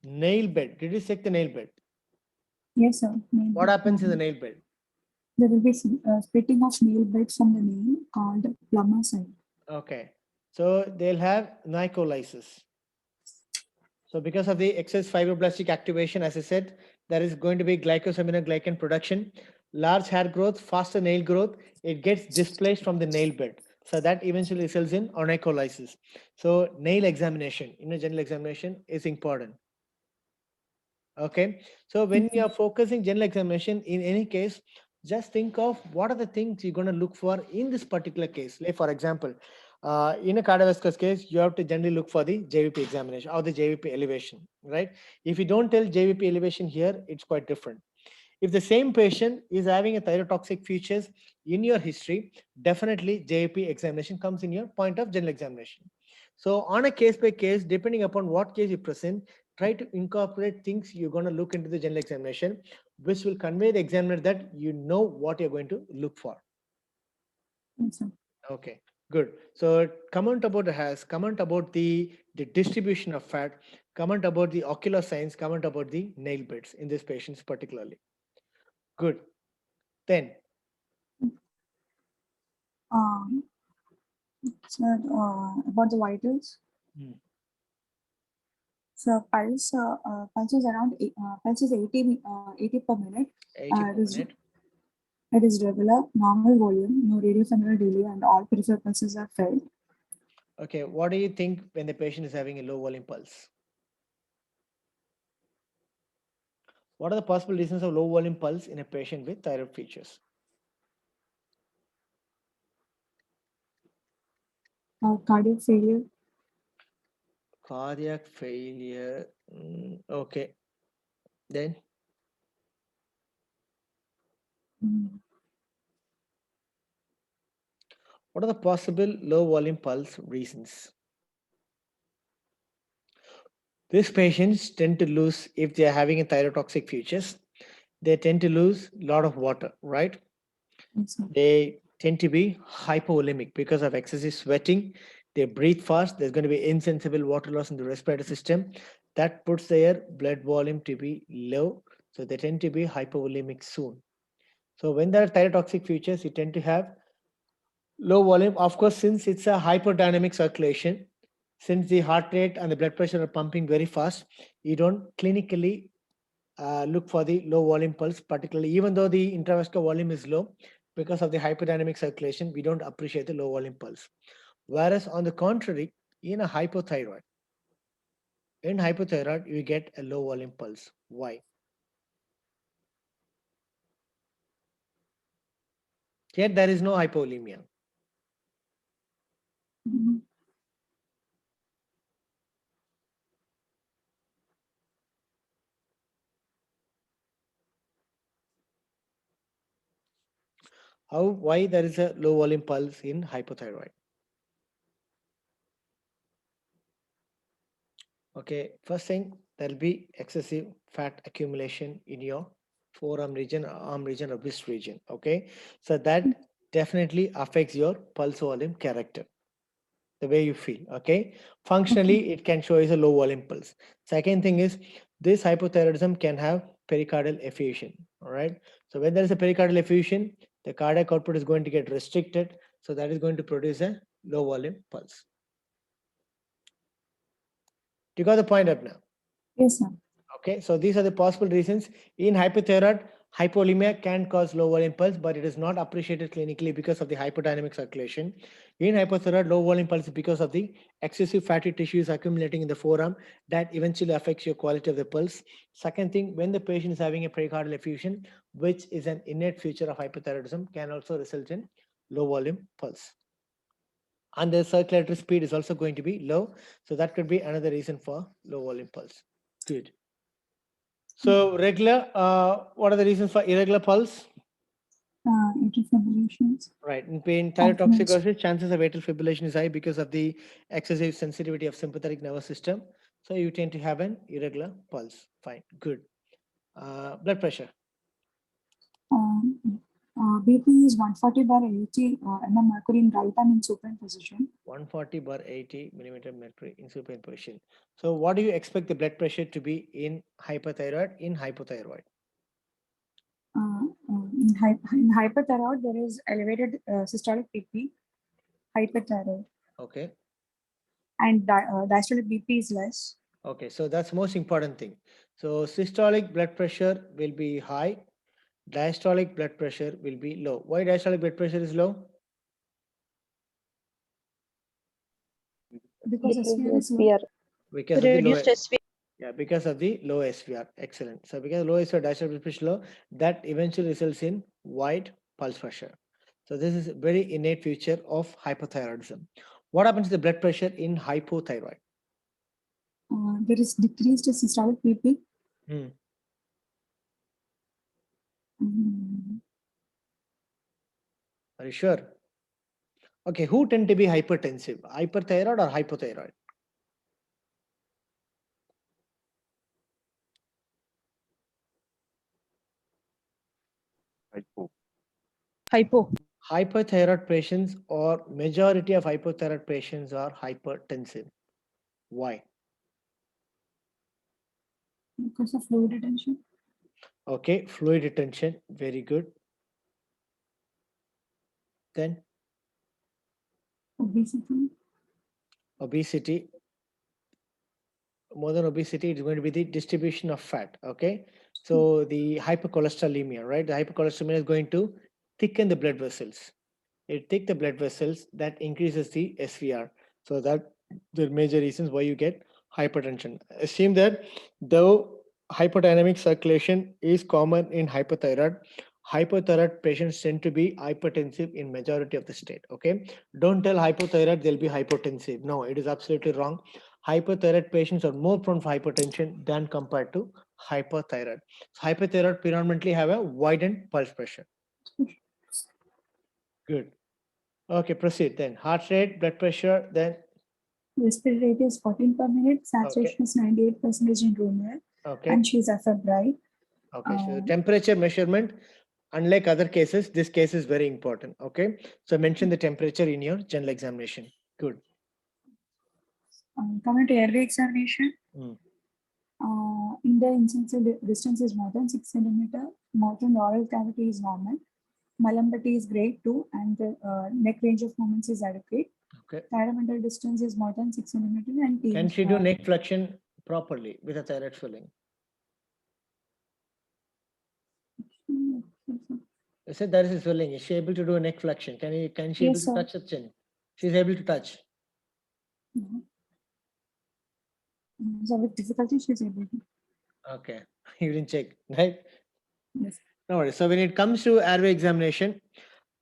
Nail bed. Did you check the nail bed? Yes, sir. What happens in the nail bed? There will be splitting of nail bed from the nail called plumber sign. Okay. So they'll have nycolysis. So because of the excess fibroblastic activation, as I said, there is going to be glycosaminoglycan production, large hair growth, faster nail growth. It gets displaced from the nail bed. So that eventually results in onycholysis. So nail examination in a general examination is important. Okay. So when you are focusing general examination, in any case, just think of what are the things you're going to look for in this particular case. Like for example, in a cardiovascular case, you have to generally look for the JVP examination or the JVP elevation, right? If you don't tell JVP elevation here, it's quite different. If the same patient is having a thyrotoxic features in your history, definitely JVP examination comes in your point of general examination. So on a case by case, depending upon what case you present, try to incorporate things you're going to look into the general examination, which will convey the examiner that you know what you're going to look for. Yes, sir. Okay, good. So comment about the hairs, comment about the distribution of fat, comment about the ocular signs, comment about the nail beds in these patients particularly. Good. Then, Sir, about the vitals. So pulse is around pulse is 80 per minute. 80 per It is- minute. It is regular, normal volume, no radiofemoral delay, and all peripheral pulses are felt. Okay, what do you think when the patient is having a low volume pulse? What are the possible reasons of low volume pulse in a patient with thyroid features? Cardiac failure. Cardiac failure. Okay. Then, what are the possible low volume pulse reasons? These patients tend to lose, if they are having a thyrotoxic features, they tend to lose a lot of water, right? Yes, sir. They tend to be hypovolemic because of excessive sweating. They breathe fast. There's going to be insensible water loss in the respiratory system. That puts their blood volume to be low. So they tend to be hypovolemic soon. So when there are thyrotoxic features, you tend to have low volume. Of course, since it's a hyperdynamic circulation, since the heart rate and the blood pressure are pumping very fast, you don't clinically look for the low volume pulse, particularly even though the intravascular volume is low, because of the hyperdynamic circulation, we don't appreciate the low volume pulse. Whereas on the contrary, in hypothyroid, you get a low volume pulse. Why? Yet there is no hypovolemia. Mhm. Why there is a low volume pulse in hypothyroid? Okay, first thing, there'll be excessive fat accumulation in your forearm region, arm region, or wrist region. Okay, so that definitely affects your pulse volume character, the way you feel. Okay, functionally, it can show as a low volume pulse. Second thing is this hypothyroidism can have pericardial effusion. All right, so when there is a pericardial effusion, the cardiac output is going to get restricted. So that is going to produce a low volume pulse. You got the point up now? Yes, sir. Okay, so these are the possible reasons in hypothyroid. Hypolemia can cause low volume pulse, but it is not appreciated clinically because of the hypodynamic circulation. In hypothyroid, low volume pulse is because of the excessive fatty tissues accumulating in the forearm that eventually affects your quality of the pulse. Second thing, when the patient is having a pericardial effusion, which is an innate feature of hypothyroidism, can also result in low volume pulse. And the circulatory speed is also going to be low. So that could be another reason for low volume pulse. Good. So regular, what are the reasons for irregular pulse? Atrial fibrillations. Right. In Confidence. thyrotoxicosis, chances of atrial fibrillation is high because of the excessive sensitivity of sympathetic nervous system. So you tend to have an irregular pulse. Fine. Good. Blood pressure. BP is 140 by 80 mm mercury in right arm in supine position. 140 by 80 millimeter mercury in supine position. So what do you expect the blood pressure to be in hyperthyroid, in hypothyroid? In hyperthyroid, there is elevated systolic BP, hyperthyroid, Okay. and diastolic BP is less. Okay. So that's most important thing. So systolic blood pressure will be high. Diastolic blood pressure will be low. Why diastolic blood pressure is low? Because SVR is low. SVR. Because of the low, Reduced SVR. yeah, because of the low SVR. Excellent. So because low SVR, diastolic blood pressure low, that eventually results in wide pulse pressure. So this is a very innate feature of hypothyroidism. What happens to the blood pressure in hypothyroid? There is decreased systolic BP. Hmm. Are you sure? Okay, who tend to be hypertensive? Hyperthyroid or hypothyroid? Hypo. Hyperthyroid patients or majority of hypothyroid patients are hypertensive. Why? Because of fluid retention. Okay, fluid retention, very good. Then Obesity. obesity. More than obesity, it's going to be the distribution of fat. Okay, so the hypercholesterolemia, right? The hypercholesterolemia is going to thicken the blood vessels. It thick the blood vessels, that increases the SVR. So that the major reasons why you get hypertension. Assume that though hypodynamic circulation is common in hypothyroid patients tend to be hypertensive in majority of the state. Okay, don't tell hypothyroid they'll be hypotensive. No, it is absolutely wrong. Hypothyroid patients are more prone for hypertension than compared to hyperthyroid. So hypothyroid predominantly have a widened pulse pressure. Good. Okay, proceed then. Heart rate, blood pressure, then. Respiratory rate is 14 per minute. Saturation is 98% in room air. Okay. And she's afebrile. Okay, so temperature measurement, unlike other cases, this case is very important. Okay, so mention the temperature in your general examination. Good. Coming to airway examination. Hmm. In the instance, distance is more than 6 centimeter. Mouth and oral cavity is normal. Malumbati is grade 2 and the neck range of movements is adequate. Okay. Thyromental distance is more than 6 centimeter and T Can is she do neck flexion properly with a thyroid swelling? You said there is a swelling. Is she able to do a neck flexion? Can she able Yes, to sir. touch the chin? She's able to touch. So with difficulty, she's able to. Okay, you didn't check, right? Yes. No worries. So when it comes to airway examination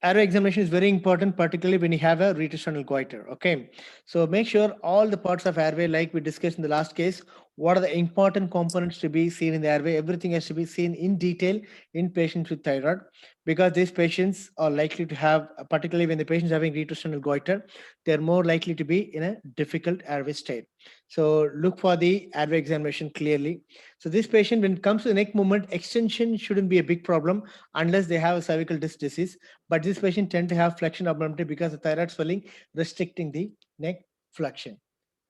is very important, particularly when you have a retrosternal goiter. Okay, so make sure all the parts of airway, like we discussed in the last case, what are the important components to be seen in the airway? Everything has to be seen in detail in patients with thyroid, because these patients are likely to have, particularly when the patient is having retrosternal goiter, they're more likely to be in a difficult airway state. So look for the airway examination clearly. So this patient, when it comes to the neck movement, extension shouldn't be a big problem unless they have a cervical disc disease. But this patient tend to have flexion abnormality because of thyroid swelling restricting the neck flexion.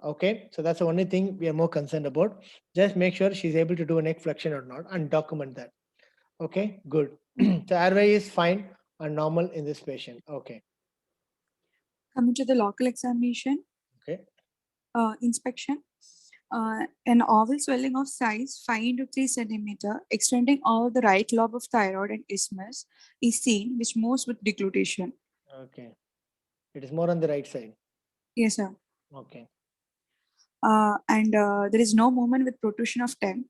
Okay, so that's the only thing we are more concerned about. Just make sure she's able to do a neck flexion or not and document that. Okay, good. The airway is fine and normal in this patient. Okay. Coming to the local examination. Okay. Inspection. An oval swelling of size 5 to 3 centimeter, extending over the right lobe of thyroid and isthmus, is seen, which moves with deglutition. Okay. It is more on the right side. Yes, sir. Okay. And there is no movement with protrusion of tongue,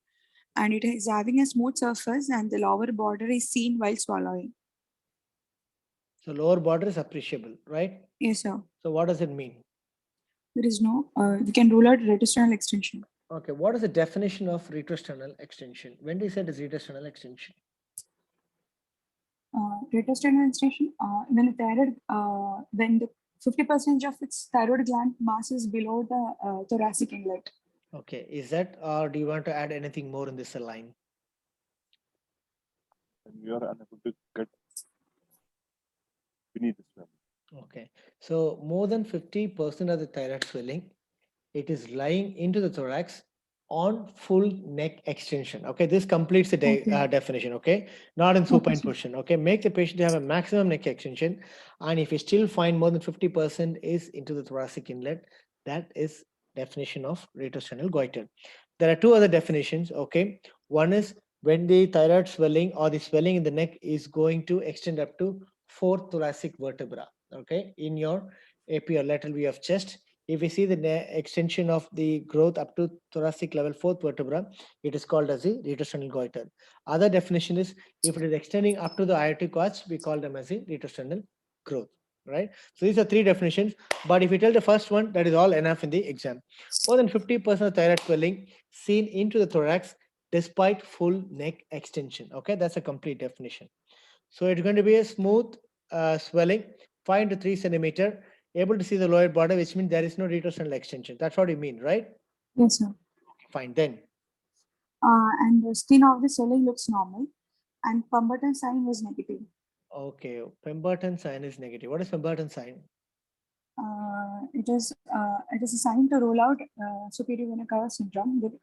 and it is having a smooth surface, and the lower border is seen while swallowing. So lower border is appreciable, right? Yes, sir. So what does it mean? There is no, we can rule out retrosternal extension. Okay. What is the definition of retrosternal extension? When do you say it is retrosternal extension? Retrosternal extension, when the thyroid, when the 50% of its thyroid gland mass is below the thoracic inlet. Okay. Is that, or do you want to add anything more in this line? And you are unable to get beneath the swelling. Okay. So more than 50% of the thyroid swelling, it is lying into the thorax on full neck extension. Okay. This completes the Okay. definition. Okay. Not in supine sir. position. Okay. Make the patient have a maximum neck extension. And if you still find more than 50% is into the thoracic inlet, that is definition of retrosternal goiter. There are two other definitions. Okay. One is when the thyroid swelling or the swelling in the neck is going to extend up to fourth thoracic vertebra. Okay. In your AP or lateral view of chest, if we see the extension of the growth up to thoracic level fourth vertebra, it is called as the retrosternal goiter. Other definition is if it is extending up to the aortic arch, we call them as the retrosternal growth. Right. So these are three definitions. But if you tell the first one, that is all enough in the exam. More than 50% of thyroid swelling seen into the thorax despite full neck extension. Okay, that's a complete definition. So it's going to be a smooth swelling, 5 to 3 centimeter, able to see the lower border, which means there is no retrosternal extension. That's what you mean, right? Yes, sir. Fine. Then, And the skin of the swelling looks normal, and Pemberton sign was negative. okay, Pemberton sign is negative. What is Pemberton sign? It is a sign to rule out superior vena cava syndrome.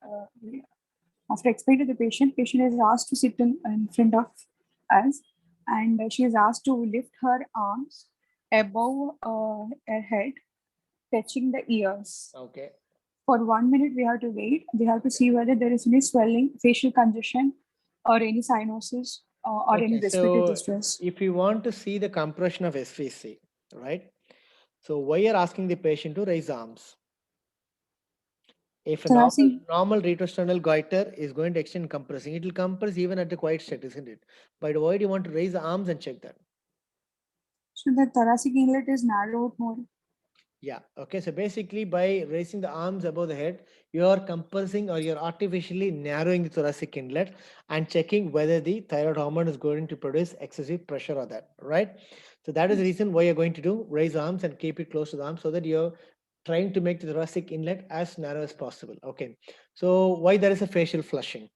After explaining to the patient is asked to sit in front of us, and she is asked to lift her arms above her head, touching the ears. Okay. For 1 minute, we have to wait. We have to see whether there is any swelling, facial congestion, or any cyanosis, or any Okay, respiratory so distress. if you want to see the compression of SVC, right? So why you're asking the patient to raise arms? If a normal retrosternal goiter is going to extend compressing, it will compress even at the quiet state, isn't it? But why do you want to raise the arms and check that? So the thoracic inlet is narrowed more. Yeah. Okay. So basically, by raising the arms above the head, you are compressing or you're artificially narrowing the thoracic inlet and checking whether the thyroid hormone is going to produce excessive pressure or that, right? So that is the reason why you're going to do raise arms and keep it close to the arm so that you're trying to make the thoracic inlet as narrow as possible. Okay. So why there is a facial flushing?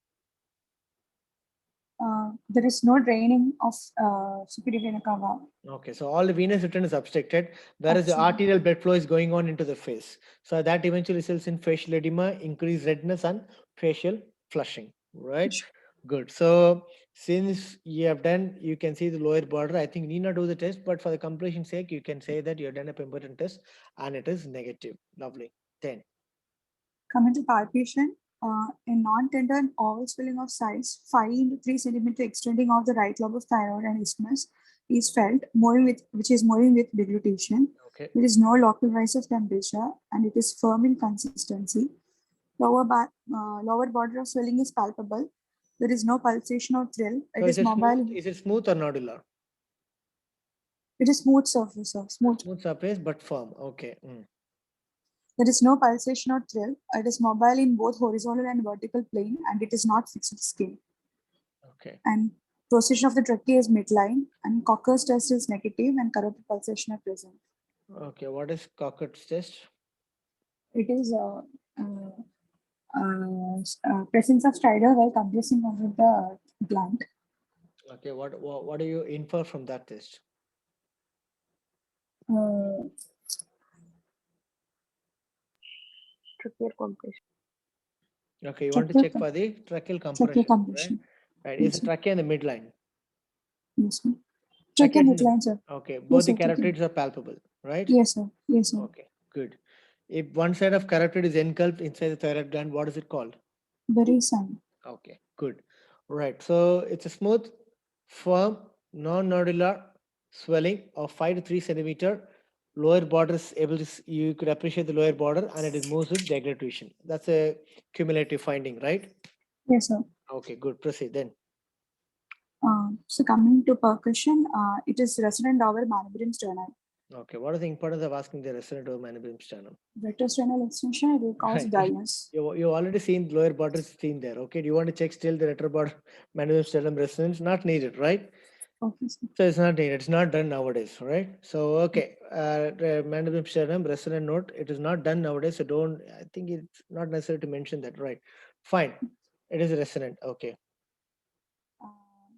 There is no draining of superior vena cava. Okay, so all the venous return is obstructed, whereas the arterial blood flow is going on into the face. So that eventually results in facial edema, increased redness, and facial flushing. Right? Good. So since you have done, you can see the lower border. I think you need not do the test, but for the completion sake, you can say that you have done a Pemberton test and it is negative. Lovely. Then. Coming to palpation, a non-tender and oval swelling of size 5 to 3 centimeter extending off the right lobe of thyroid and isthmus is felt, which is moving with deglutition. Okay. There is no local rise of temperature, and it is firm in consistency. Lower border of swelling is palpable. There is no pulsation or thrill. So is it smooth or nodular? It is smooth surface, sir. Smooth surface, but firm. Okay. There is no pulsation or thrill. It is mobile in both horizontal and vertical plane, and it is not fixed to skin. Okay. And position of the trachea is midline, and Cocker's test is negative, and carotid pulsation are present. Okay. What is Cocker's test? It is presence of stridor while compressing over the gland. Okay. What do you infer from that test? Tracheal compression. Okay, you want to check for the tracheal compression, right? Is the trachea in the midline? Yes, sir. Trachea midline, sir. Okay, both Yes, the sir, carotids are palpable, right? Yes, sir. Yes, sir. Okay, good. If one side of carotid is engulfed inside the thyroid gland, what is it called? Berry sign. Okay, good. Right. So it's a smooth, firm, non-nodular swelling of 5 to 3 centimeter. Lower border is able to, you could appreciate the lower border and it moves with degradation. That's a cumulative finding, right? Yes, sir. Okay, good. Proceed then. So coming to percussion, it is resident over manubrium sternum. Okay, what is the importance of asking the resident over manubrium sternum? Retrosternal extension, it will cause Right. dullness. You already seen lower border is seen there. Okay, do you want to check still the retro border manubrium sternum resonance? Not needed, right? Okay, sir. So it's not needed. It's not done nowadays, right? So okay, manubrium sternum resonant node. It is not done nowadays. So don't. I think it's not necessary to mention that, right? Fine. It is resonant. Okay.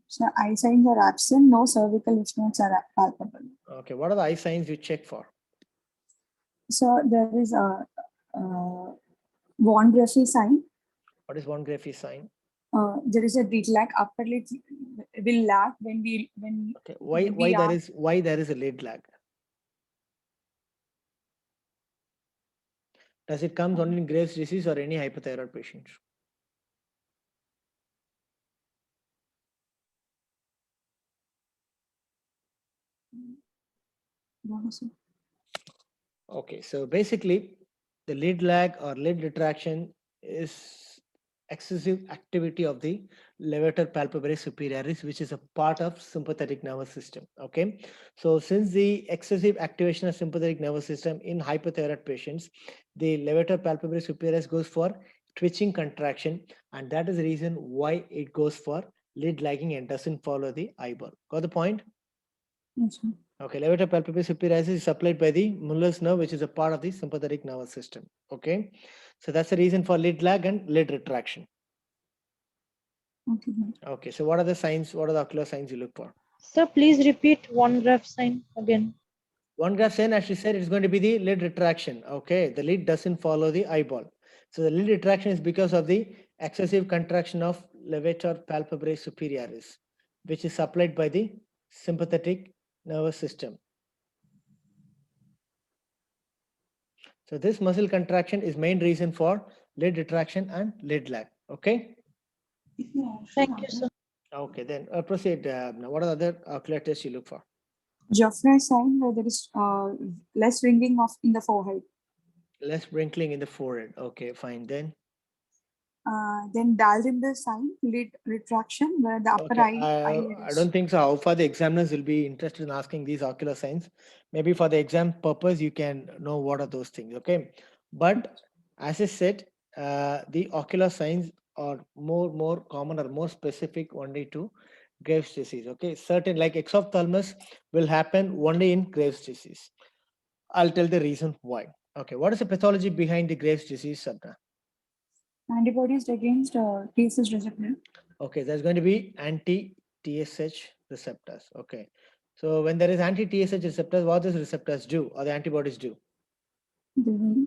So eye signs are absent, no cervical lymph nodes are palpable. Okay. What are the eye signs you check for? So there is a von Greffy sign. What is von Greffy sign? There is a lid lag. Upper lid will lag when Okay. Why we are- why there is a lid lag? Does it come only in Graves' disease or any hypothyroid patients? Okay, so basically, the lid lag or lid retraction is excessive activity of the levator palpebrae superioris, which is a part of sympathetic nervous system. Okay, so since the excessive activation of sympathetic nervous system in hypothyroid patients, the levator palpebrae superioris goes for twitching contraction, and that is the reason why it goes for lid lagging and doesn't follow the eyeball. Got the point? Yes, sir. Okay, levator palpebrae superioris is supplied by the Muller's nerve, which is a part of the sympathetic nervous system. Okay, so that's the reason for lid lag and lid retraction. Okay, ma'am. Okay, so what are the signs? What are the ocular signs you look for? Sir, please repeat one graph sign again. One graph sign, as she said, it's going to be the lid retraction. Okay, the lid doesn't follow the eyeball. So the lid retraction is because of the excessive contraction of levator palpebrae superioris, which is supplied by the sympathetic nervous system. So this muscle contraction is main reason for lid retraction and lid lag. Okay. Thank you, sir. Okay, then proceed. Now, what are the other ocular tests you look for? Geoffroy sign, where there is less ringing of in the forehead. Less wrinkling in the forehead. Okay, fine. Then Then Dalrymple sign, lid retraction, where the upper okay, eyelid I is. don't think so. How far the examiners will be interested in asking these ocular signs. Maybe for the exam purpose, you can know what are those things. Okay, but as I said, the ocular signs are more common or more specific only to Graves' disease. Okay, certain like exophthalmos will happen only in Graves' disease. I'll tell the reason why. Okay, what is the pathology behind the Graves' disease, Sabna? Antibodies against TSH receptor. Okay, there's going to be anti-TSH receptors. Okay, so when there is anti-TSH receptors, what does receptors do or the antibodies do? They will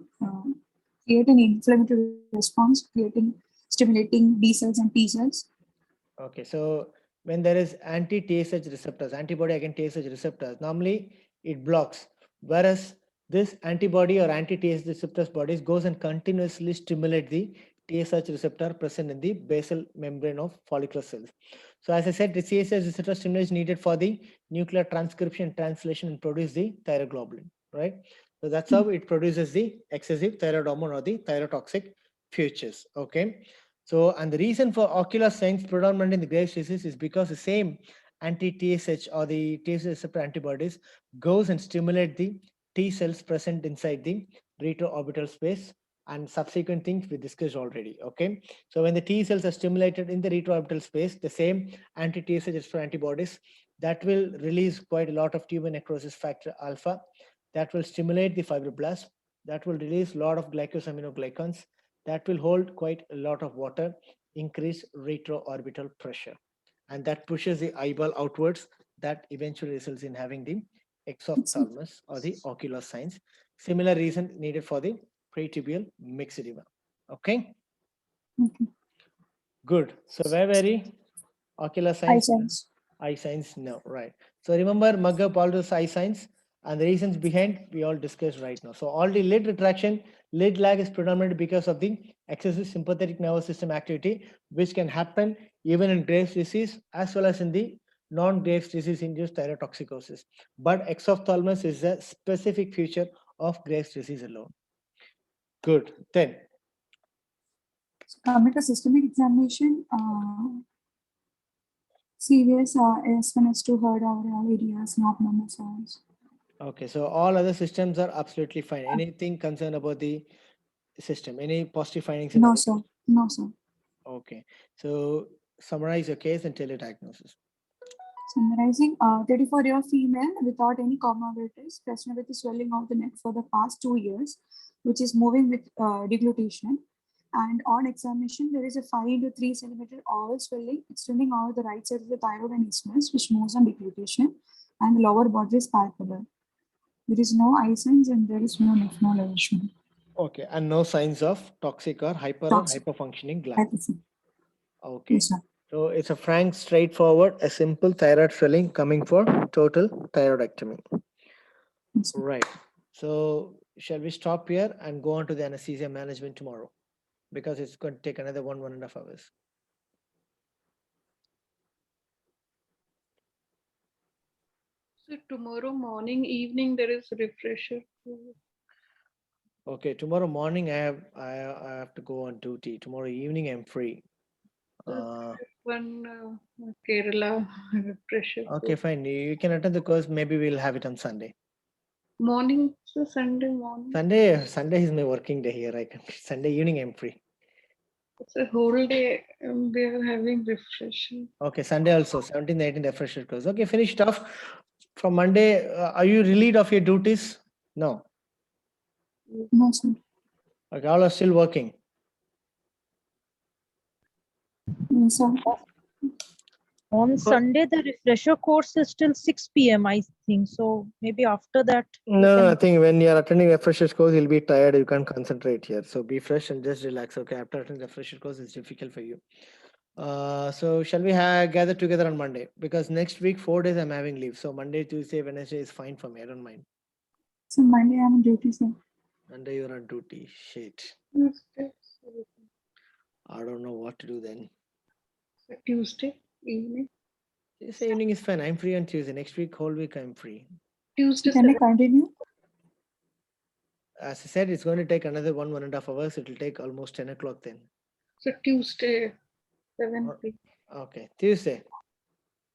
create an inflammatory response, stimulating B cells and T cells. Okay, so when there is anti-TSH receptors, antibody against TSH receptors, normally it blocks. Whereas this antibody or anti-TSH receptors bodies goes and continuously stimulate the TSH receptor present in the basal membrane of follicular cells. So as I said, the TSH receptor stimulation needed for the nuclear transcription, translation, and produce the thyroglobulin, right? So that's how it produces the excessive thyroid hormone or the thyrotoxic features. Okay. So, and the reason for ocular signs predominant in the Graves' disease is because the same anti-TSH or the TSH receptor antibodies goes and stimulate the T cells present inside the retroorbital space, and subsequent things we discussed already. Okay, so when the T cells are stimulated in the retroorbital space, the same anti-TSH receptor antibodies that will release quite a lot of tumor necrosis factor alpha, that will stimulate the fibroblast, that will release a lot of glycosaminoglycans, that will hold quite a lot of water, increase retroorbital pressure, and that pushes the eyeball outwards. That eventually results in having the exophthalmos or the ocular signs. Similar reason needed for the pretibial myxedema. Okay, Okay. good. So where were we? Ocular Eye signs. signs. Eye signs, no, right. So remember, mug up all those eye signs. And the reasons behind we all discussed right now. So all the lid retraction, lid lag is predominantly because of the excessive sympathetic nervous system activity, which can happen even in Graves' disease as well as in the non-Graves' disease induced thyrotoxicosis. But exophthalmos is a specific feature of Graves' disease alone. Good. Then, So coming to systemic examination, serious S1, S2, heard our areas, not normal sounds. okay, so all other systems are absolutely fine. Anything concerned about the system? Any positive findings? In No, other- sir. No, sir. Okay, so summarize your case and tell your diagnosis. Summarizing, 34-year female without any comorbidities, present with the swelling of the neck for the past 2 years, which is moving with deglutition. And on examination, there is a 5 to 3 centimeter oval swelling extending over the right side of the thyroid and isthmus, which moves on deglutition, and the lower border is palpable. There is no eye signs and there is no lymph node elevation. Okay, and no signs of toxic or hyper or Toxic. hyperfunctioning gland. Hyperfunctioning. Okay, Yes, sir. so it's a frank, straightforward, a simple thyroid swelling coming for total thyroidectomy. Yes, sir. Right. So shall we stop here and go on to the anesthesia management tomorrow? Because it's going to take another 1.5 hours. So tomorrow morning, evening, there is refresher. Okay, tomorrow morning I have to go on duty. Tomorrow evening I'm free. One Kerala refresher. Okay, fine. You can attend the course. Maybe we'll have it on Sunday. Morning, so Sunday morning. Sunday is my working day here. I can Sunday evening I'm free. It's a whole day we are having refresher. Okay, Sunday also 17th, 18th refresher course. Okay, finished off. From Monday, are you relieved of your duties? No. No, sir. Okay, all are still working. Yes, sir. On Sunday, the refresher course is till 6 p.m. I think. So maybe after that. you No, can- I think when you're attending a fresher course, you'll be tired. You can't concentrate here. So be fresh and just relax. Okay, after attending the fresher course, it's difficult for you. So shall we gather together on Monday? Because next week, 4 days I'm having leave. So Monday, Tuesday, Wednesday is fine for me. I don't mind. So Monday I'm on duty, sir. Monday you're on duty. Shit. Tuesday, I don't know what to do then. Tuesday evening. Tuesday evening is fine. I'm free on Tuesday. Next week, whole week I'm free. Tuesday, Can I continue? As I said, it's going to take another 1.5 hours. It will take almost 10 o'clock then. so Tuesday, 7 Or- p.m. Okay, Tuesday.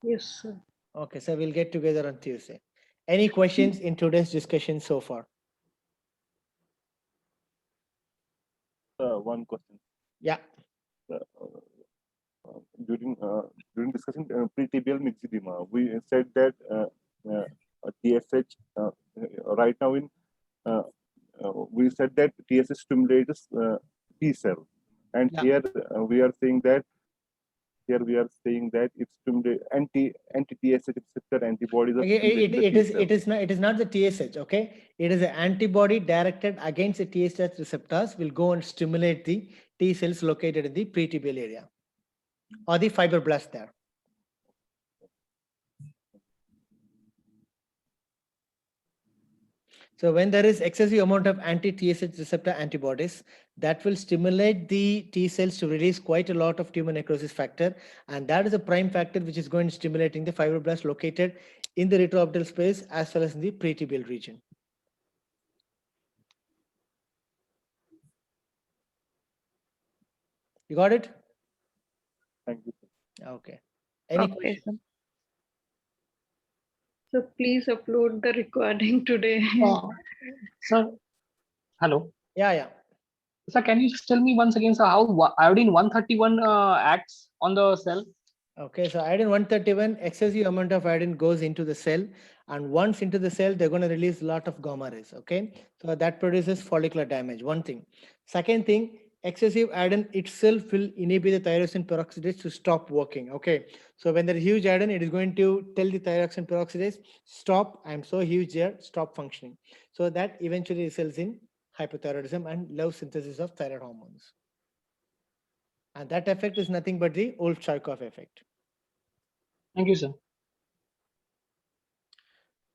Yes, sir. Okay, so we'll get together on Tuesday. Any questions in today's discussion so far? One question. Yeah. During discussing pre-tibial myxedema, we said that TSH right now we said that TSH stimulates T cell, and Yeah. here we are saying that it stimulates anti-TSH receptor antibodies. Are Okay, stimulating the T cell. it is not the TSH. Okay, it is an antibody directed against the TSH receptors will go and stimulate the T cells located in the pretibial area or the fibroblast there. So when there is excessive amount of anti-TSH receptor antibodies, that will stimulate the T cells to release quite a lot of tumor necrosis factor, and that is a prime factor which is going to stimulating the fibroblast located in the retroorbital space as well as in the pretibial region. You got it? Thank you. Okay. Any Okay, questions? So please upload the recording today. Sir, hello. Yeah. Sir, can you just tell me once again, sir, how iodine 131 acts on the cell? Okay, so iodine 131, excessive amount of iodine goes into the cell, and once into the cell, they're going to release a lot of gamma rays. Okay, so that produces follicular damage. One thing. Second thing, excessive iodine itself will inhibit the thyroxine peroxidase to stop working. Okay, so when there is huge iodine, it is going to tell the thyroxine peroxidase, stop, I'm so huge here, stop functioning. So that eventually results in hypothyroidism and low synthesis of thyroid hormones. And that effect is nothing but the Wolff-Chaikoff effect. Thank you, sir.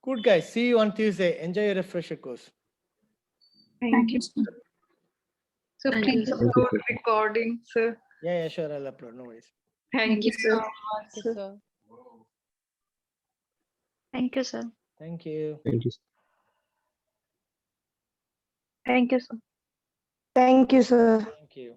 Good guys. See you on Tuesday. Enjoy your refresher course. Thank you. sir. So Thank you, please sir. upload recording, sir. Yeah, sure. I'll upload. No worries. Thank you so much, Thank you, sir. sir. Thank you, sir. Thank you. Thank you. Thank you, sir. Thank you, sir. Thank you.